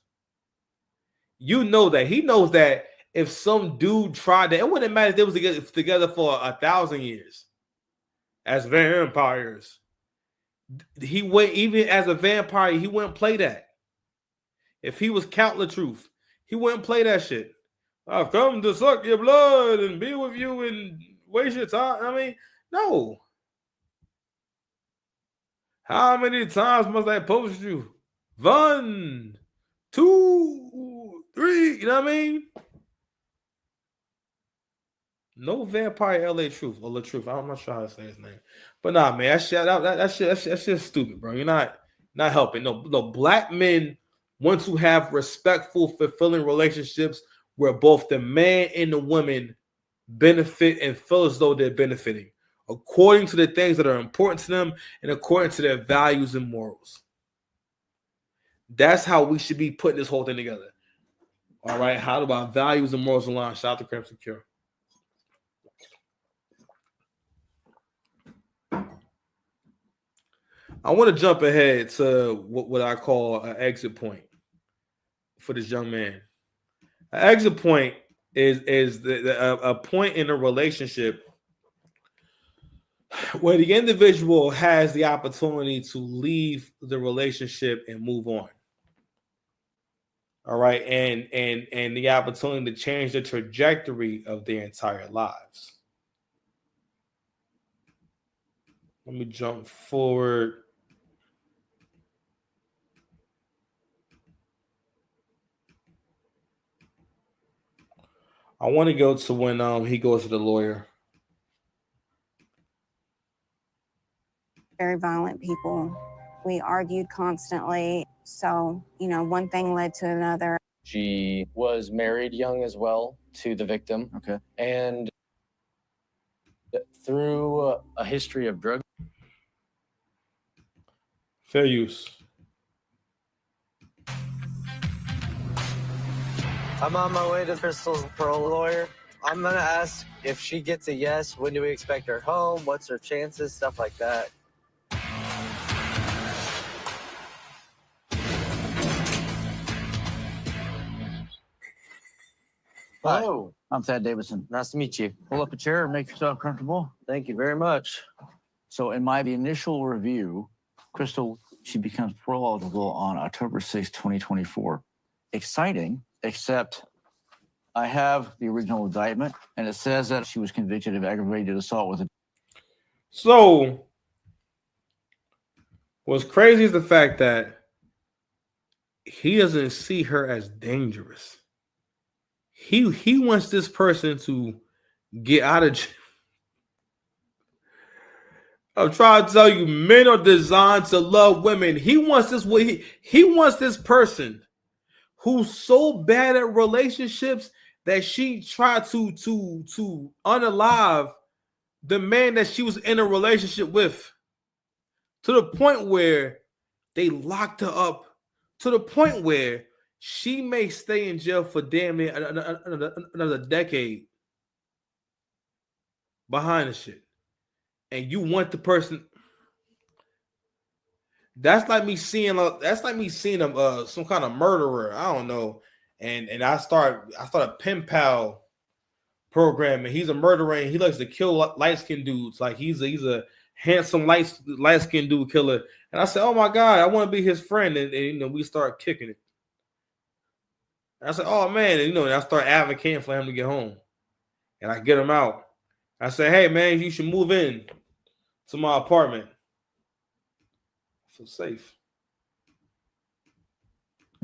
You know that. He knows that if some dude tried that, it wouldn't matter if they was together for 1,000 years as vampires. He wouldn't, even as a vampire, he wouldn't play that. If he was Count LaTruth, he wouldn't play that shit. I've come to suck your blood and be with you and waste your time. I mean, no. How many times must I post you? 1, 2, 3. You know what I mean? No vampire LA Truth or LaTruth. I'm not sure how to say his name. But nah, man, that shit's stupid, bro. You're not helping. No, black men want to have respectful, fulfilling relationships where both the man and the woman benefit and feel as though they're benefiting according to the things that are important to them and according to their values and morals. That's how we should be putting this whole thing together. All right, how do our values and morals align? Shout out to Crimson Cure. I want to jump ahead to what I call an exit point for this young man. An exit point is a point in a relationship where the individual has the opportunity to leave the relationship and move on. All right, and the opportunity to change the trajectory of their entire lives. Let me jump forward. I want to go to when he goes to the lawyer. Very violent people. We argued constantly. So, one thing led to another. She was married young as well to the victim. Okay. And through a history of drug. Fair use. I'm on my way to Crystal's parole lawyer. I'm going to ask if she gets a yes, when do we expect her home? What's her chances? Stuff like that. Hello, I'm Thad Davidson. Nice to meet you. Pull up a chair and make yourself comfortable. Thank you very much. So in my initial review, Crystal, she becomes parole eligible on October 6, 2024. Exciting, except I have the original indictment, and it says that she was convicted of aggravated assault with a... So, what's crazy is the fact that he doesn't see her as dangerous. He wants this person to get out of jail. I'm trying to tell you, men are designed to love women. He wants this he wants this person who's so bad at relationships that she tried to unalive the man that she was in a relationship with, to the point where they locked her up, to the point where she may stay in jail for damn near another decade behind the shit. And you want the person. That's like me seeing some kind of murderer. I don't know. And I start a pen pal program, and he's a murderer, and he likes to kill light-skinned dudes. Like he's a handsome light-skinned dude killer. And I said, oh my God, I want to be his friend. And you know, we start kicking it. And I said, oh man, and, you know, and I start advocating for him to get home. And I get him out. I say, hey man, you should move in to my apartment. I feel safe.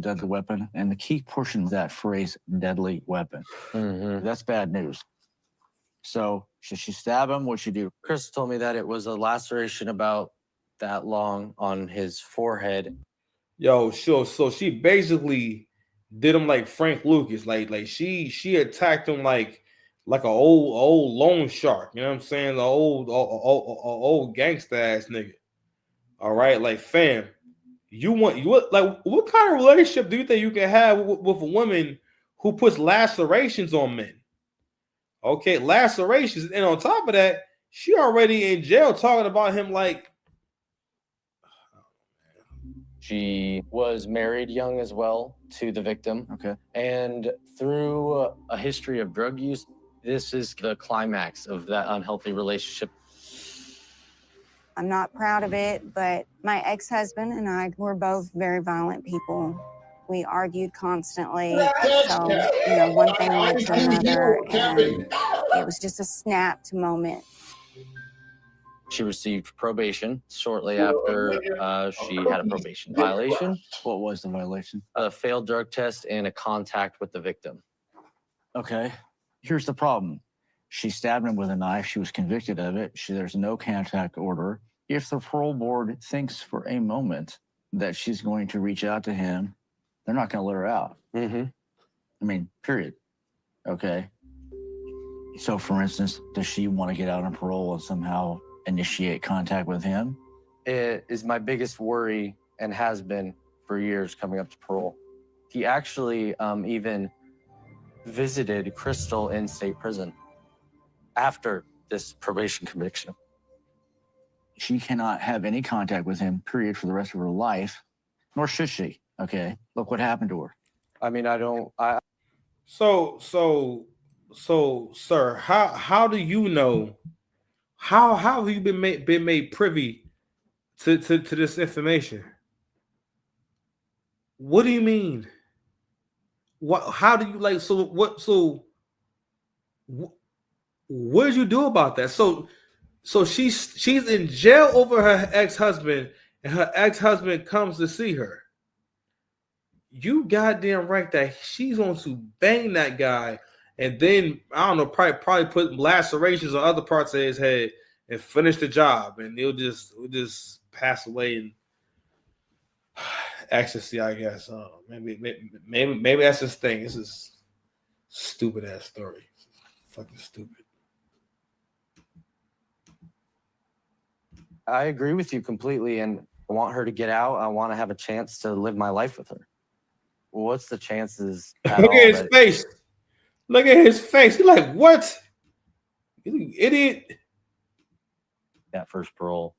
Deadly weapon. And the key portion of that phrase, deadly weapon. That's bad news. So should she stab him? What'd she do? Chris told me that it was a laceration about that long on his forehead. Yo, sure. So she basically did him like Frank Lucas. Like she attacked him like an old loan shark. You know what I'm saying? The old gangsta ass nigga. All right, like fam. What kind of relationship do you think you can have with a woman who puts lacerations on men? Okay, lacerations, and on top of that, she already in jail talking about him like. She was married young as well to the victim. Okay. And through a history of drug use, this is the climax of that unhealthy relationship. I'm not proud of it, but my ex-husband and I were both very violent people. We argued constantly. So, you know, one thing led to another, and it was just a snapped moment. She received probation shortly after she had a probation violation. What was the violation? A failed drug test and a contact with the victim. Okay. Here's the problem. She stabbed him with a knife. She was convicted of it. There's no contact order. If the parole board thinks for a moment that she's going to reach out to him, they're not going to let her out. I mean, period. Okay. So, for instance, does she want to get out on parole and somehow initiate contact with him? It is my biggest worry and has been for years coming up to parole. He actually even visited Crystal in state prison after this probation conviction. She cannot have any contact with him, period, for the rest of her life, nor should she. Okay. Look what happened to her. I mean, So, sir, how do you know? How have you been made privy to this information? What do you mean? What? How do you like? So what? So what did you do about that? So she's in jail over her ex-husband, and her ex-husband comes to see her. You goddamn right that she's going to bang that guy, and then I don't know, probably put lacerations on other parts of his head and finish the job, and he'll just pass away in ecstasy, I guess. Maybe that's his thing. This is stupid ass story. Fucking stupid. I agree with you completely, and I want her to get out. I want to have a chance to live my life with her. Well, what's the chances? Look at his face. Look at his face. He's like, what? You idiot. That first parole.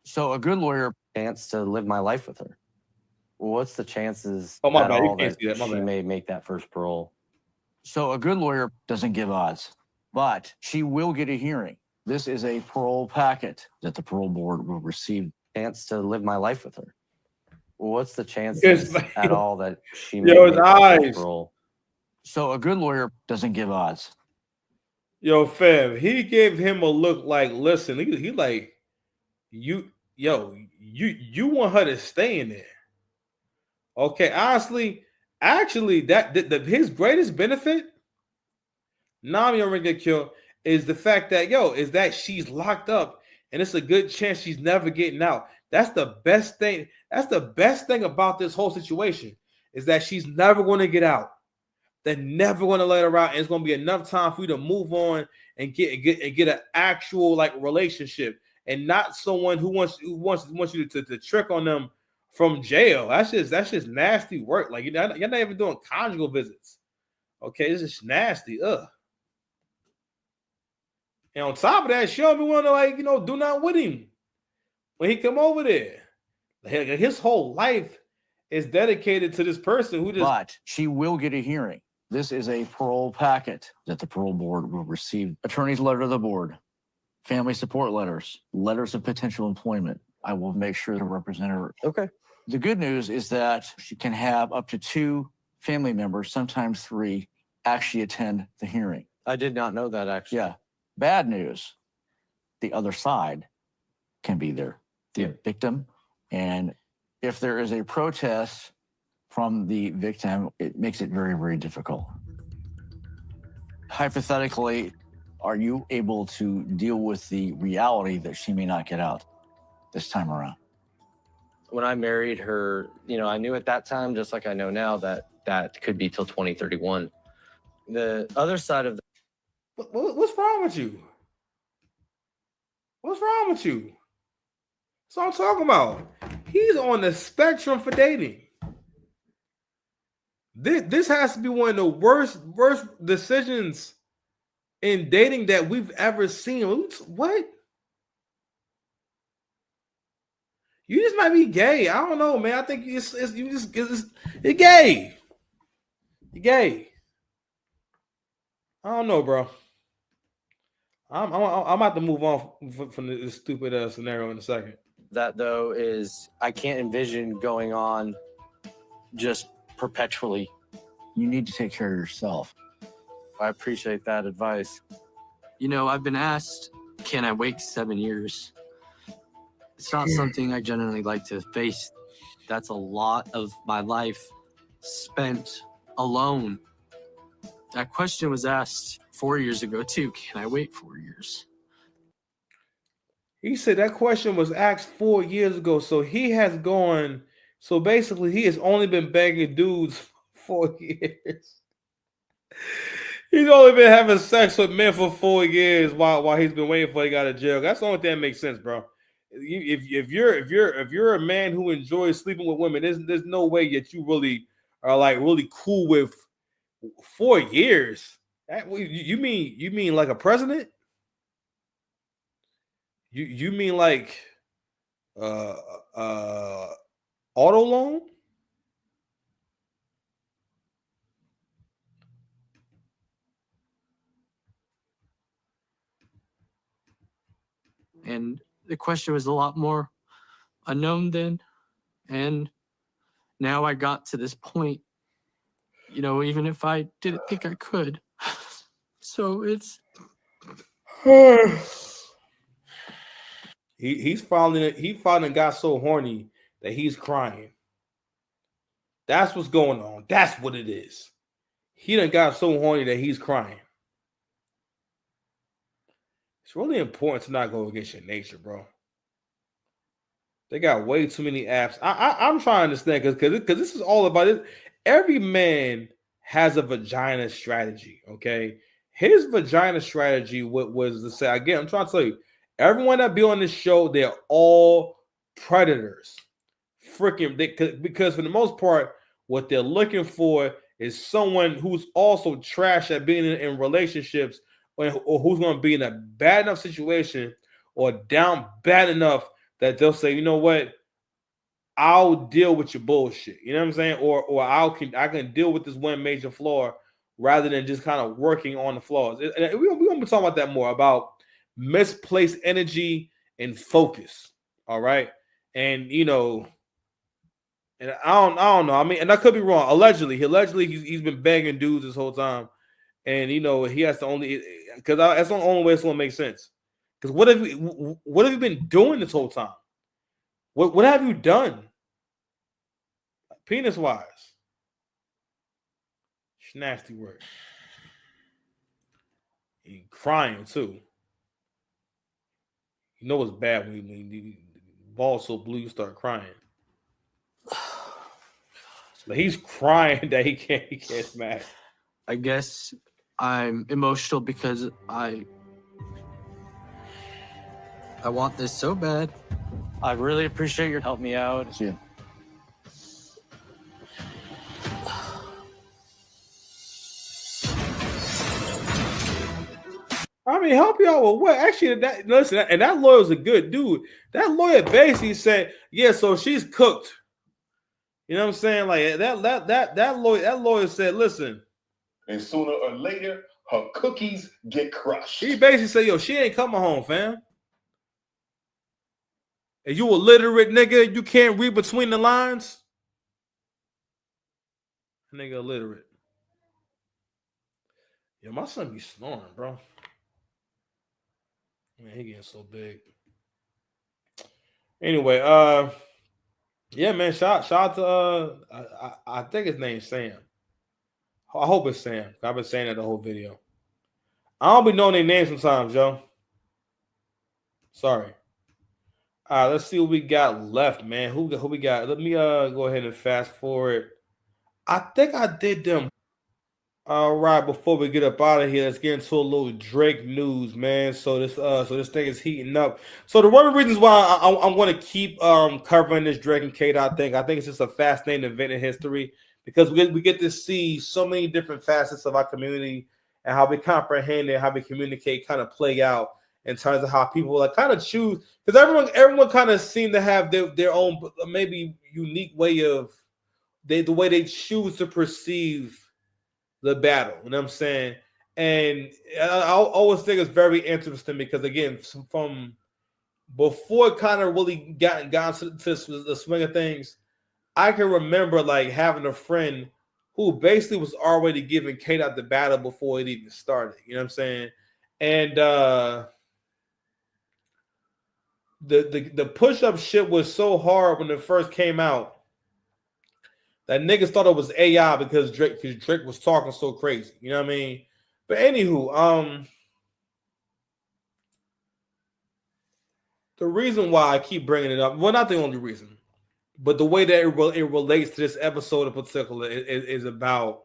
So a good lawyer chance to live my life with her. Well, what's the chances my at bad. You all can't that see that. My she bad. may make that first parole? So a good lawyer doesn't give odds, but she will get a hearing. This is a parole packet that the parole board will receive. Chance to live my life with her. Well, what's the chances at all that she may Yo, make his that eyes. first parole? So a good lawyer doesn't give odds. Yo, fam, he gave him a look like, listen, he like, you want her to stay in there. Okay, honestly, actually, that his greatest benefit, Nami or get killed, is the fact that is that she's locked up, and it's a good chance she's never getting out. That's the best thing. That's the best thing about this whole situation is that she's never going to get out. they're never going to let her out, and it's going to be enough time for you to move on and get an actual like relationship, and not someone who wants you to trick on them from jail. That's just nasty work. Like you're not even doing conjugal visits. Okay, this is nasty. Ugh. And on top of that, she don't be want to like do nothing with him when he come over there. His whole life is dedicated to this person who just. But she will get a hearing. This is a parole packet that the parole board will receive. Attorney's letter to the board, family support letters, letters of potential employment. I will make sure to represent her. Okay. The good news is that she can have up to 2 family members, sometimes 3, actually attend the hearing. I did not know that, actually. Yeah. Bad news, the other side can be there, the victim. And if there is a protest from the victim, it makes it very, very difficult. Hypothetically, are you able to deal with the reality that she may not get out this time around? When I married her, I knew at that time, just like I know now, that could be till 2031. The other side of What's wrong with you? What's wrong with you? That's what I'm talking about. He's on the spectrum for dating. This has to be one of the worst decisions in dating that we've ever seen. What? You just might be gay. I don't know, man. I think you're gay. You're gay. I don't know, bro. I'm about to move on from this stupid scenario in a second. that, though, is I can't envision going on just perpetually. You need to take care of yourself. I appreciate that advice. I've been asked, can I wait 7 years? It's not something I generally like to face. That's a lot of my life spent alone. That question was asked 4 years ago, too. Can I wait 4 years? He said that question was asked 4 years ago. So he has gone. So basically, he has only been begging dudes 4 years. He's only been having sex with men for 4 years while he's been waiting for he got out of jail. That's the only thing that makes sense, bro. If you're a man who enjoys sleeping with women, there's no way that you really are like really cool with 4 years. You mean like a president? You mean like auto loan? And the question was a lot more unknown then. And now I got to this point, even if I didn't think I could. So it's... He finally got so horny that he's crying. That's what's going on. That's what it is. He done got so horny that he's crying. It's really important to not go against your nature, bro. They got way too many apps. I'm trying to understand because this is all about it. Every man has a vagina strategy, okay? His vagina strategy was to say, again, I'm trying to tell you, everyone that be on this show, they're all predators. Because for the most part, what they're looking for is someone who's also trash at being in relationships or who's going to be in a bad enough situation or down bad enough that they'll say, you know what, I'll deal with your bullshit. You know what I'm saying? Or I can deal with this one major flaw rather than just kind of working on the flaws. And we're going to be talking about that more, about misplaced energy and focus. All right. And, and I don't know. I mean, and I could be wrong. Allegedly he's been begging dudes this whole time. And, he has to only, because that's the only way it's going to make sense. Because what have you been doing this whole time? What have you done? Penis wise. It's nasty work. You're crying too. You know it's bad when the ball's so blue you start crying. But he's crying that he can't smash. I guess I'm emotional because I want this so bad. I really appreciate your help me out. Yeah. I mean, help you out with what? Actually, that listen, and that lawyer's a good dude. That lawyer basically said, "Yeah, so she's cooked." You know what I'm saying? Like that lawyer said, "Listen," And sooner or later, her cookies get crushed. he basically said, "Yo, she ain't coming home, fam. And you illiterate nigga, you can't read between the lines." Nigga illiterate. Yo, my son be snoring, bro. Man, he getting so big. Anyway, yeah, man. Shout out to I think his name's Sam. I hope it's Sam. I've been saying that the whole video. I don't be knowing their names sometimes, yo. Sorry. All right, let's see what we got left, man. Who we got? Let me go ahead and fast forward. I think I did them. All right, before we get up out of here, let's get into a little Drake news, man. So this thing is heating up. So one of the reasons why I'm going to keep covering this Drake and K-Dot thing, I think it's just a fascinating event in history because we get to see so many different facets of our community and how we comprehend it, how we communicate, kind of play out in terms of how people like kind of choose, because everyone kind of seem to have their own maybe unique way of the way they choose to perceive the battle. You know what I'm saying? And I always think it's very interesting because, again, from before it kind of really got to the swing of things, I can remember like having a friend who basically was already giving K-Dot the battle before it even started. You know what I'm saying? And the push-up shit was so hard when it first came out that niggas thought it was AI because Drake was talking so crazy. You know what I mean? But anywho, the reason why I keep bringing it up, well, not the only reason, but the way that it relates to this episode in particular is about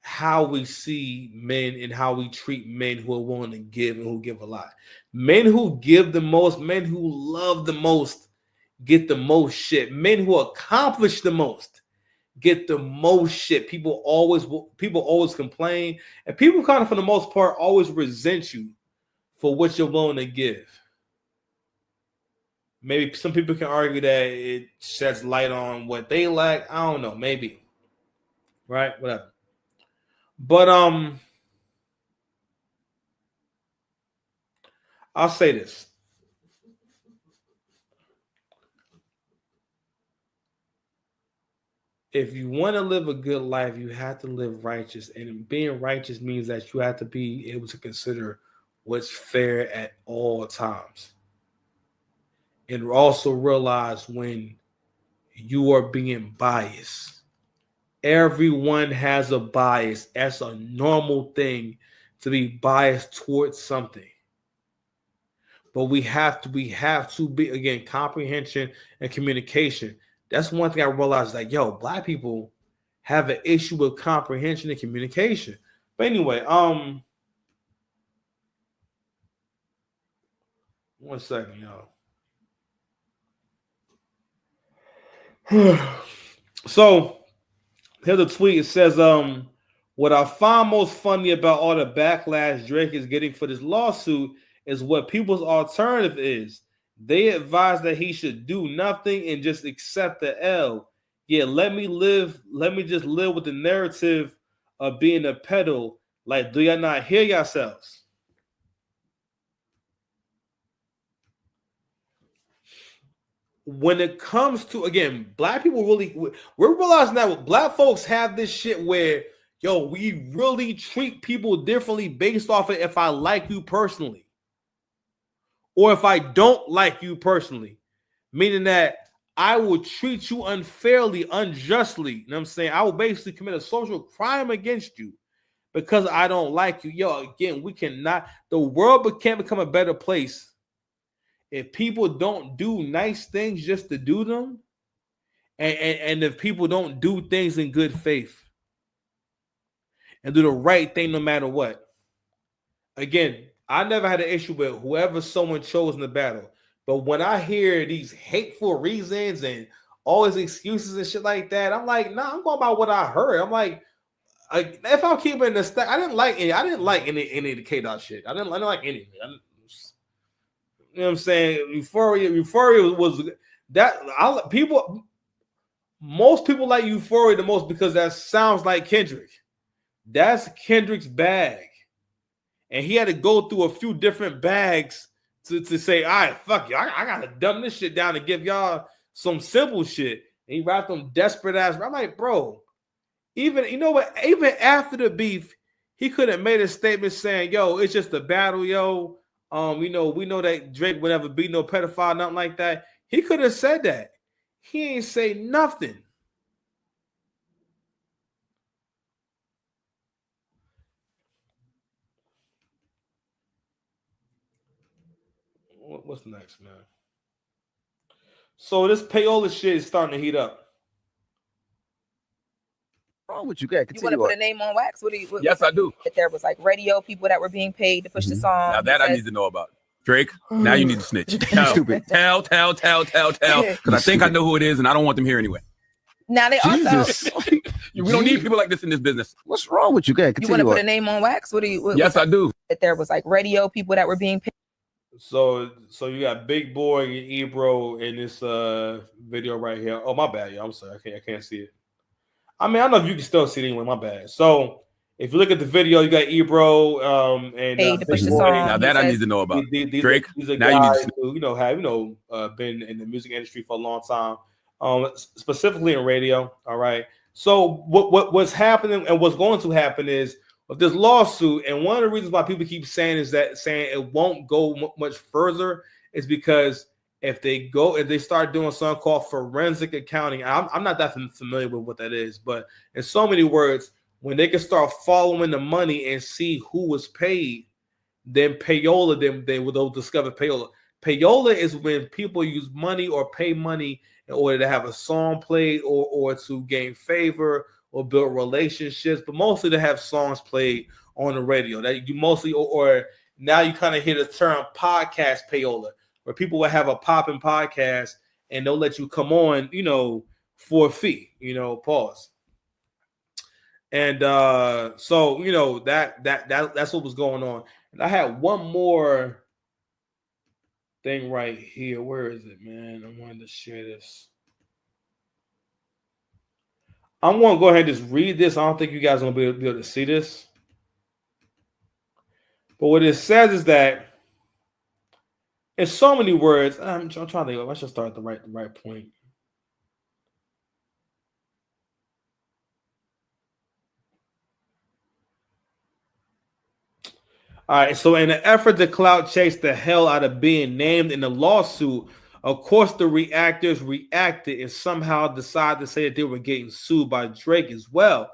how we see men and how we treat men who are willing to give and who give a lot. Men who give the most, men who love the most, get the most shit. Men who accomplish the most get the most shit. People always complain, and people kind of, for the most part, always resent you for what you're willing to give. Maybe some people can argue that it sheds light on what they lack. I don't know. Maybe. Right? Whatever. But I'll say this. If you want to live a good life, you have to live righteous. And being righteous means that you have to be able to consider what's fair at all times. And also realize when you are being biased. Everyone has a bias. That's a normal thing to be biased towards something. But we have to be, again, comprehension and communication. That's one thing I realized, like, yo, black people have an issue with comprehension and communication. But anyway, 1 second, y'all. So here's a tweet. It says, what I find most funny about all the backlash Drake is getting for this lawsuit is what people's alternative is. They advise that he should do nothing and just accept the L. Yeah, let me just live with the narrative of being a peddle. Like, do y'all not hear yourselves? When it comes to, again, black people we're realizing that black folks have this shit where, yo, we really treat people differently based off of if I like you personally. Or if I don't like you personally, meaning that I will treat you unfairly, unjustly. You know what I'm saying? I will basically commit a social crime against you because I don't like you. Yo, again, the world can't become a better place if people don't do nice things just to do them, and if people don't do things in good faith. and do the right thing no matter what. Again, I never had an issue with whoever someone chose in the battle. But when I hear these hateful reasons and all these excuses and shit like that, I'm like, nah, I'm going by what I heard. I'm like, if I'm keeping the stack, I didn't like any of the K-Dot shit. I didn't like anything. You know what I'm saying? Euphoria was that most people like Euphoria the most because that sounds like Kendrick. That's Kendrick's bag. And he had to go through a few different bags to say, all right, fuck you. I gotta dumb this shit down and give y'all some simple shit. And he rapped them desperate ass. I'm like, bro, even after the beef, he could have made a statement saying, yo, it's just a battle, yo. We know that Drake would never be no pedophile, nothing like that. He could have said that. He ain't say nothing. What's next, man? So this payola shit is starting to heat up. Wrong with you, guys? You want to put a name on wax? Yes, I do. If there was like radio people that were being paid to push the song. Now that I need to know about. Drake, now you need to snitch. Tell, tell. Because I think I know who it is, and I don't want them here anyway. Now they also. We don't need people like this in this business. What's wrong with you, guys? You want to put a name on wax? Yes, I do. If there was like radio people that were being paid. So you got Big Boy and Ebro in this video right here. Oh, my bad, yo. I'm sorry. I can't see it. I mean, I don't know if you can still see it anyway. My bad. So if you look at the video, you got Ebro and paid to push the Boy. song. Now that I need to know about. Drake, these are now you guys need to who have been in the music industry for a long time, specifically in radio. All right. So what's happening and what's going to happen is with this lawsuit, and one of the reasons why people keep saying it won't go much further is because if they start doing something called forensic accounting, I'm not that familiar with what that is, but in so many words, when they can start following the money and see who was paid, then payola, they'll discover payola. Payola is when people use money or pay money in order to have a song played or to gain favor or build relationships, but mostly to have songs played on the radio. That you mostly, or now you kind of hear the term podcast payola, where people will have a popping podcast and they'll let you come on, for a fee, pause. And so that's what was going on. And I had one more thing right here. Where is it, man? I wanted to share this. I'm going to go ahead and just read this. I don't think you guys are going to be able to see this. But what it says is that in so many words, I'm trying to think. I should start at the right point. All right, so in an effort to clout chase the hell out of being named in the lawsuit, of course, the reactors reacted and somehow decided to say that they were getting sued by Drake as well,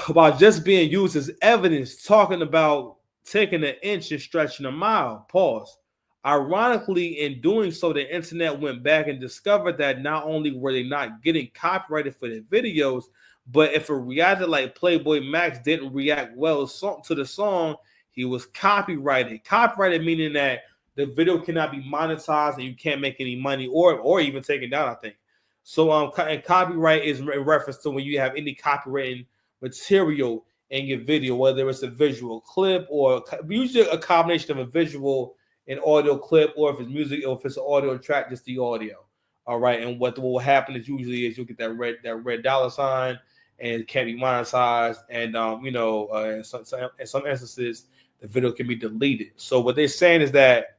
about just being used as evidence, talking about taking an inch and stretching a mile. Pause. Ironically, in doing so, the internet went back and discovered that not only were they not getting copyrighted for their videos, but if a reactor like Playboy Max didn't react well to the song, he was copyrighted. Copyrighted meaning that the video cannot be monetized and you can't make any money or even taken down, I think. So and copyright is in reference to when you have any copyrighted material in your video, whether it's a visual clip or usually a combination of a visual and audio clip, or if it's music, or if it's an audio track, just the audio. All right. And what will happen is usually you'll get that red dollar sign and it can't be monetized. And in some instances, the video can be deleted. So what they're saying is that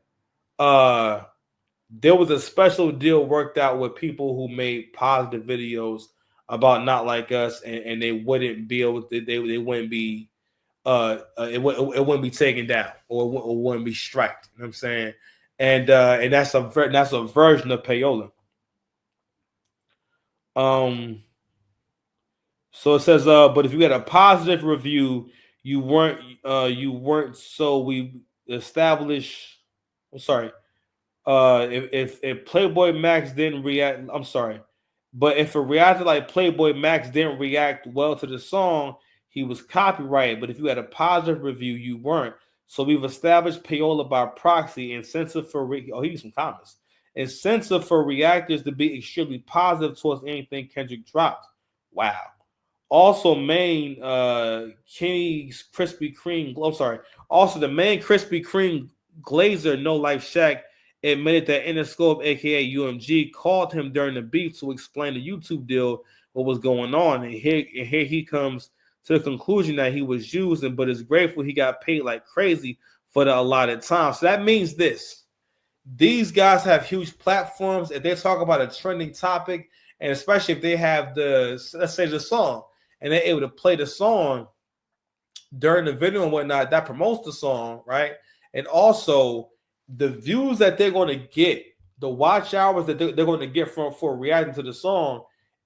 there was a special deal worked out with people who made positive videos about Not Like Us, and they wouldn't be able to, they wouldn't be it wouldn't be taken down or wouldn't be striked. You know what I'm saying? And that's a version of payola. So it says, but if you had a positive review, you weren't. So we established. I'm sorry. If Playboy Max didn't react, I'm sorry. But if a reactor like Playboy Max didn't react well to the song, he was copyrighted, but if you had a positive review, you weren't. So we've established payola by proxy, incentive for he used some comments. Incentive for reactors to be extremely positive towards anything Kendrick dropped. Wow. Also, main Kenny's Krispy Kreme. I'm sorry. Also, the main Krispy Kreme Glazer No Life Shack admitted that Interscope, aka UMG, called him during the beat to explain the YouTube deal, what was going on, and here he comes to the conclusion that he was using, but is grateful he got paid like crazy for the allotted time. So that means this: these guys have huge platforms. If they talk about a trending topic, and especially if they have let's say the song, and they're able to play the song during the video and whatnot, that promotes the song, right? And also the views that they're going to get, the watch hours that they're going to get for reacting to the song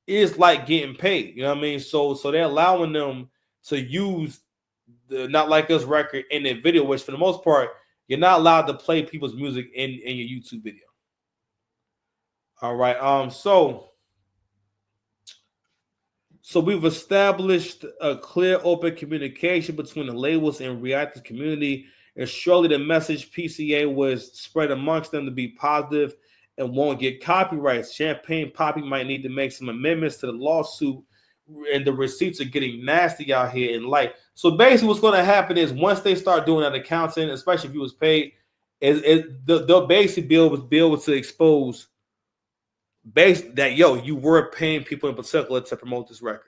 is like getting paid. You know what I mean? So they're allowing them to use the Not Like Us record in their video, which for the most part, you're not allowed to play people's music in your YouTube video. All right. So we've established a clear, open communication between the labels and reactors community, and surely the message PCA was spread amongst them to be positive and won't get copyrights. Champagne Poppy might need to make some amendments to the lawsuit, and the receipts are getting nasty out here in light. So basically what's going to happen is once they start doing that accounting, especially if you was paid, they'll basically be able to expose that, you were paying people in particular to promote this record.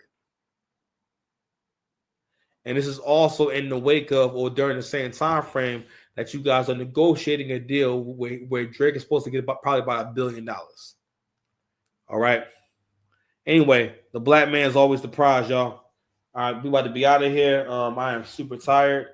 And this is also in the wake of or during the same time frame that you guys are negotiating a deal where Drake is supposed to get probably about $1 billion. All right. Anyway, the black man is always the prize, y'all. All right, we about to be out of here. I am super tired.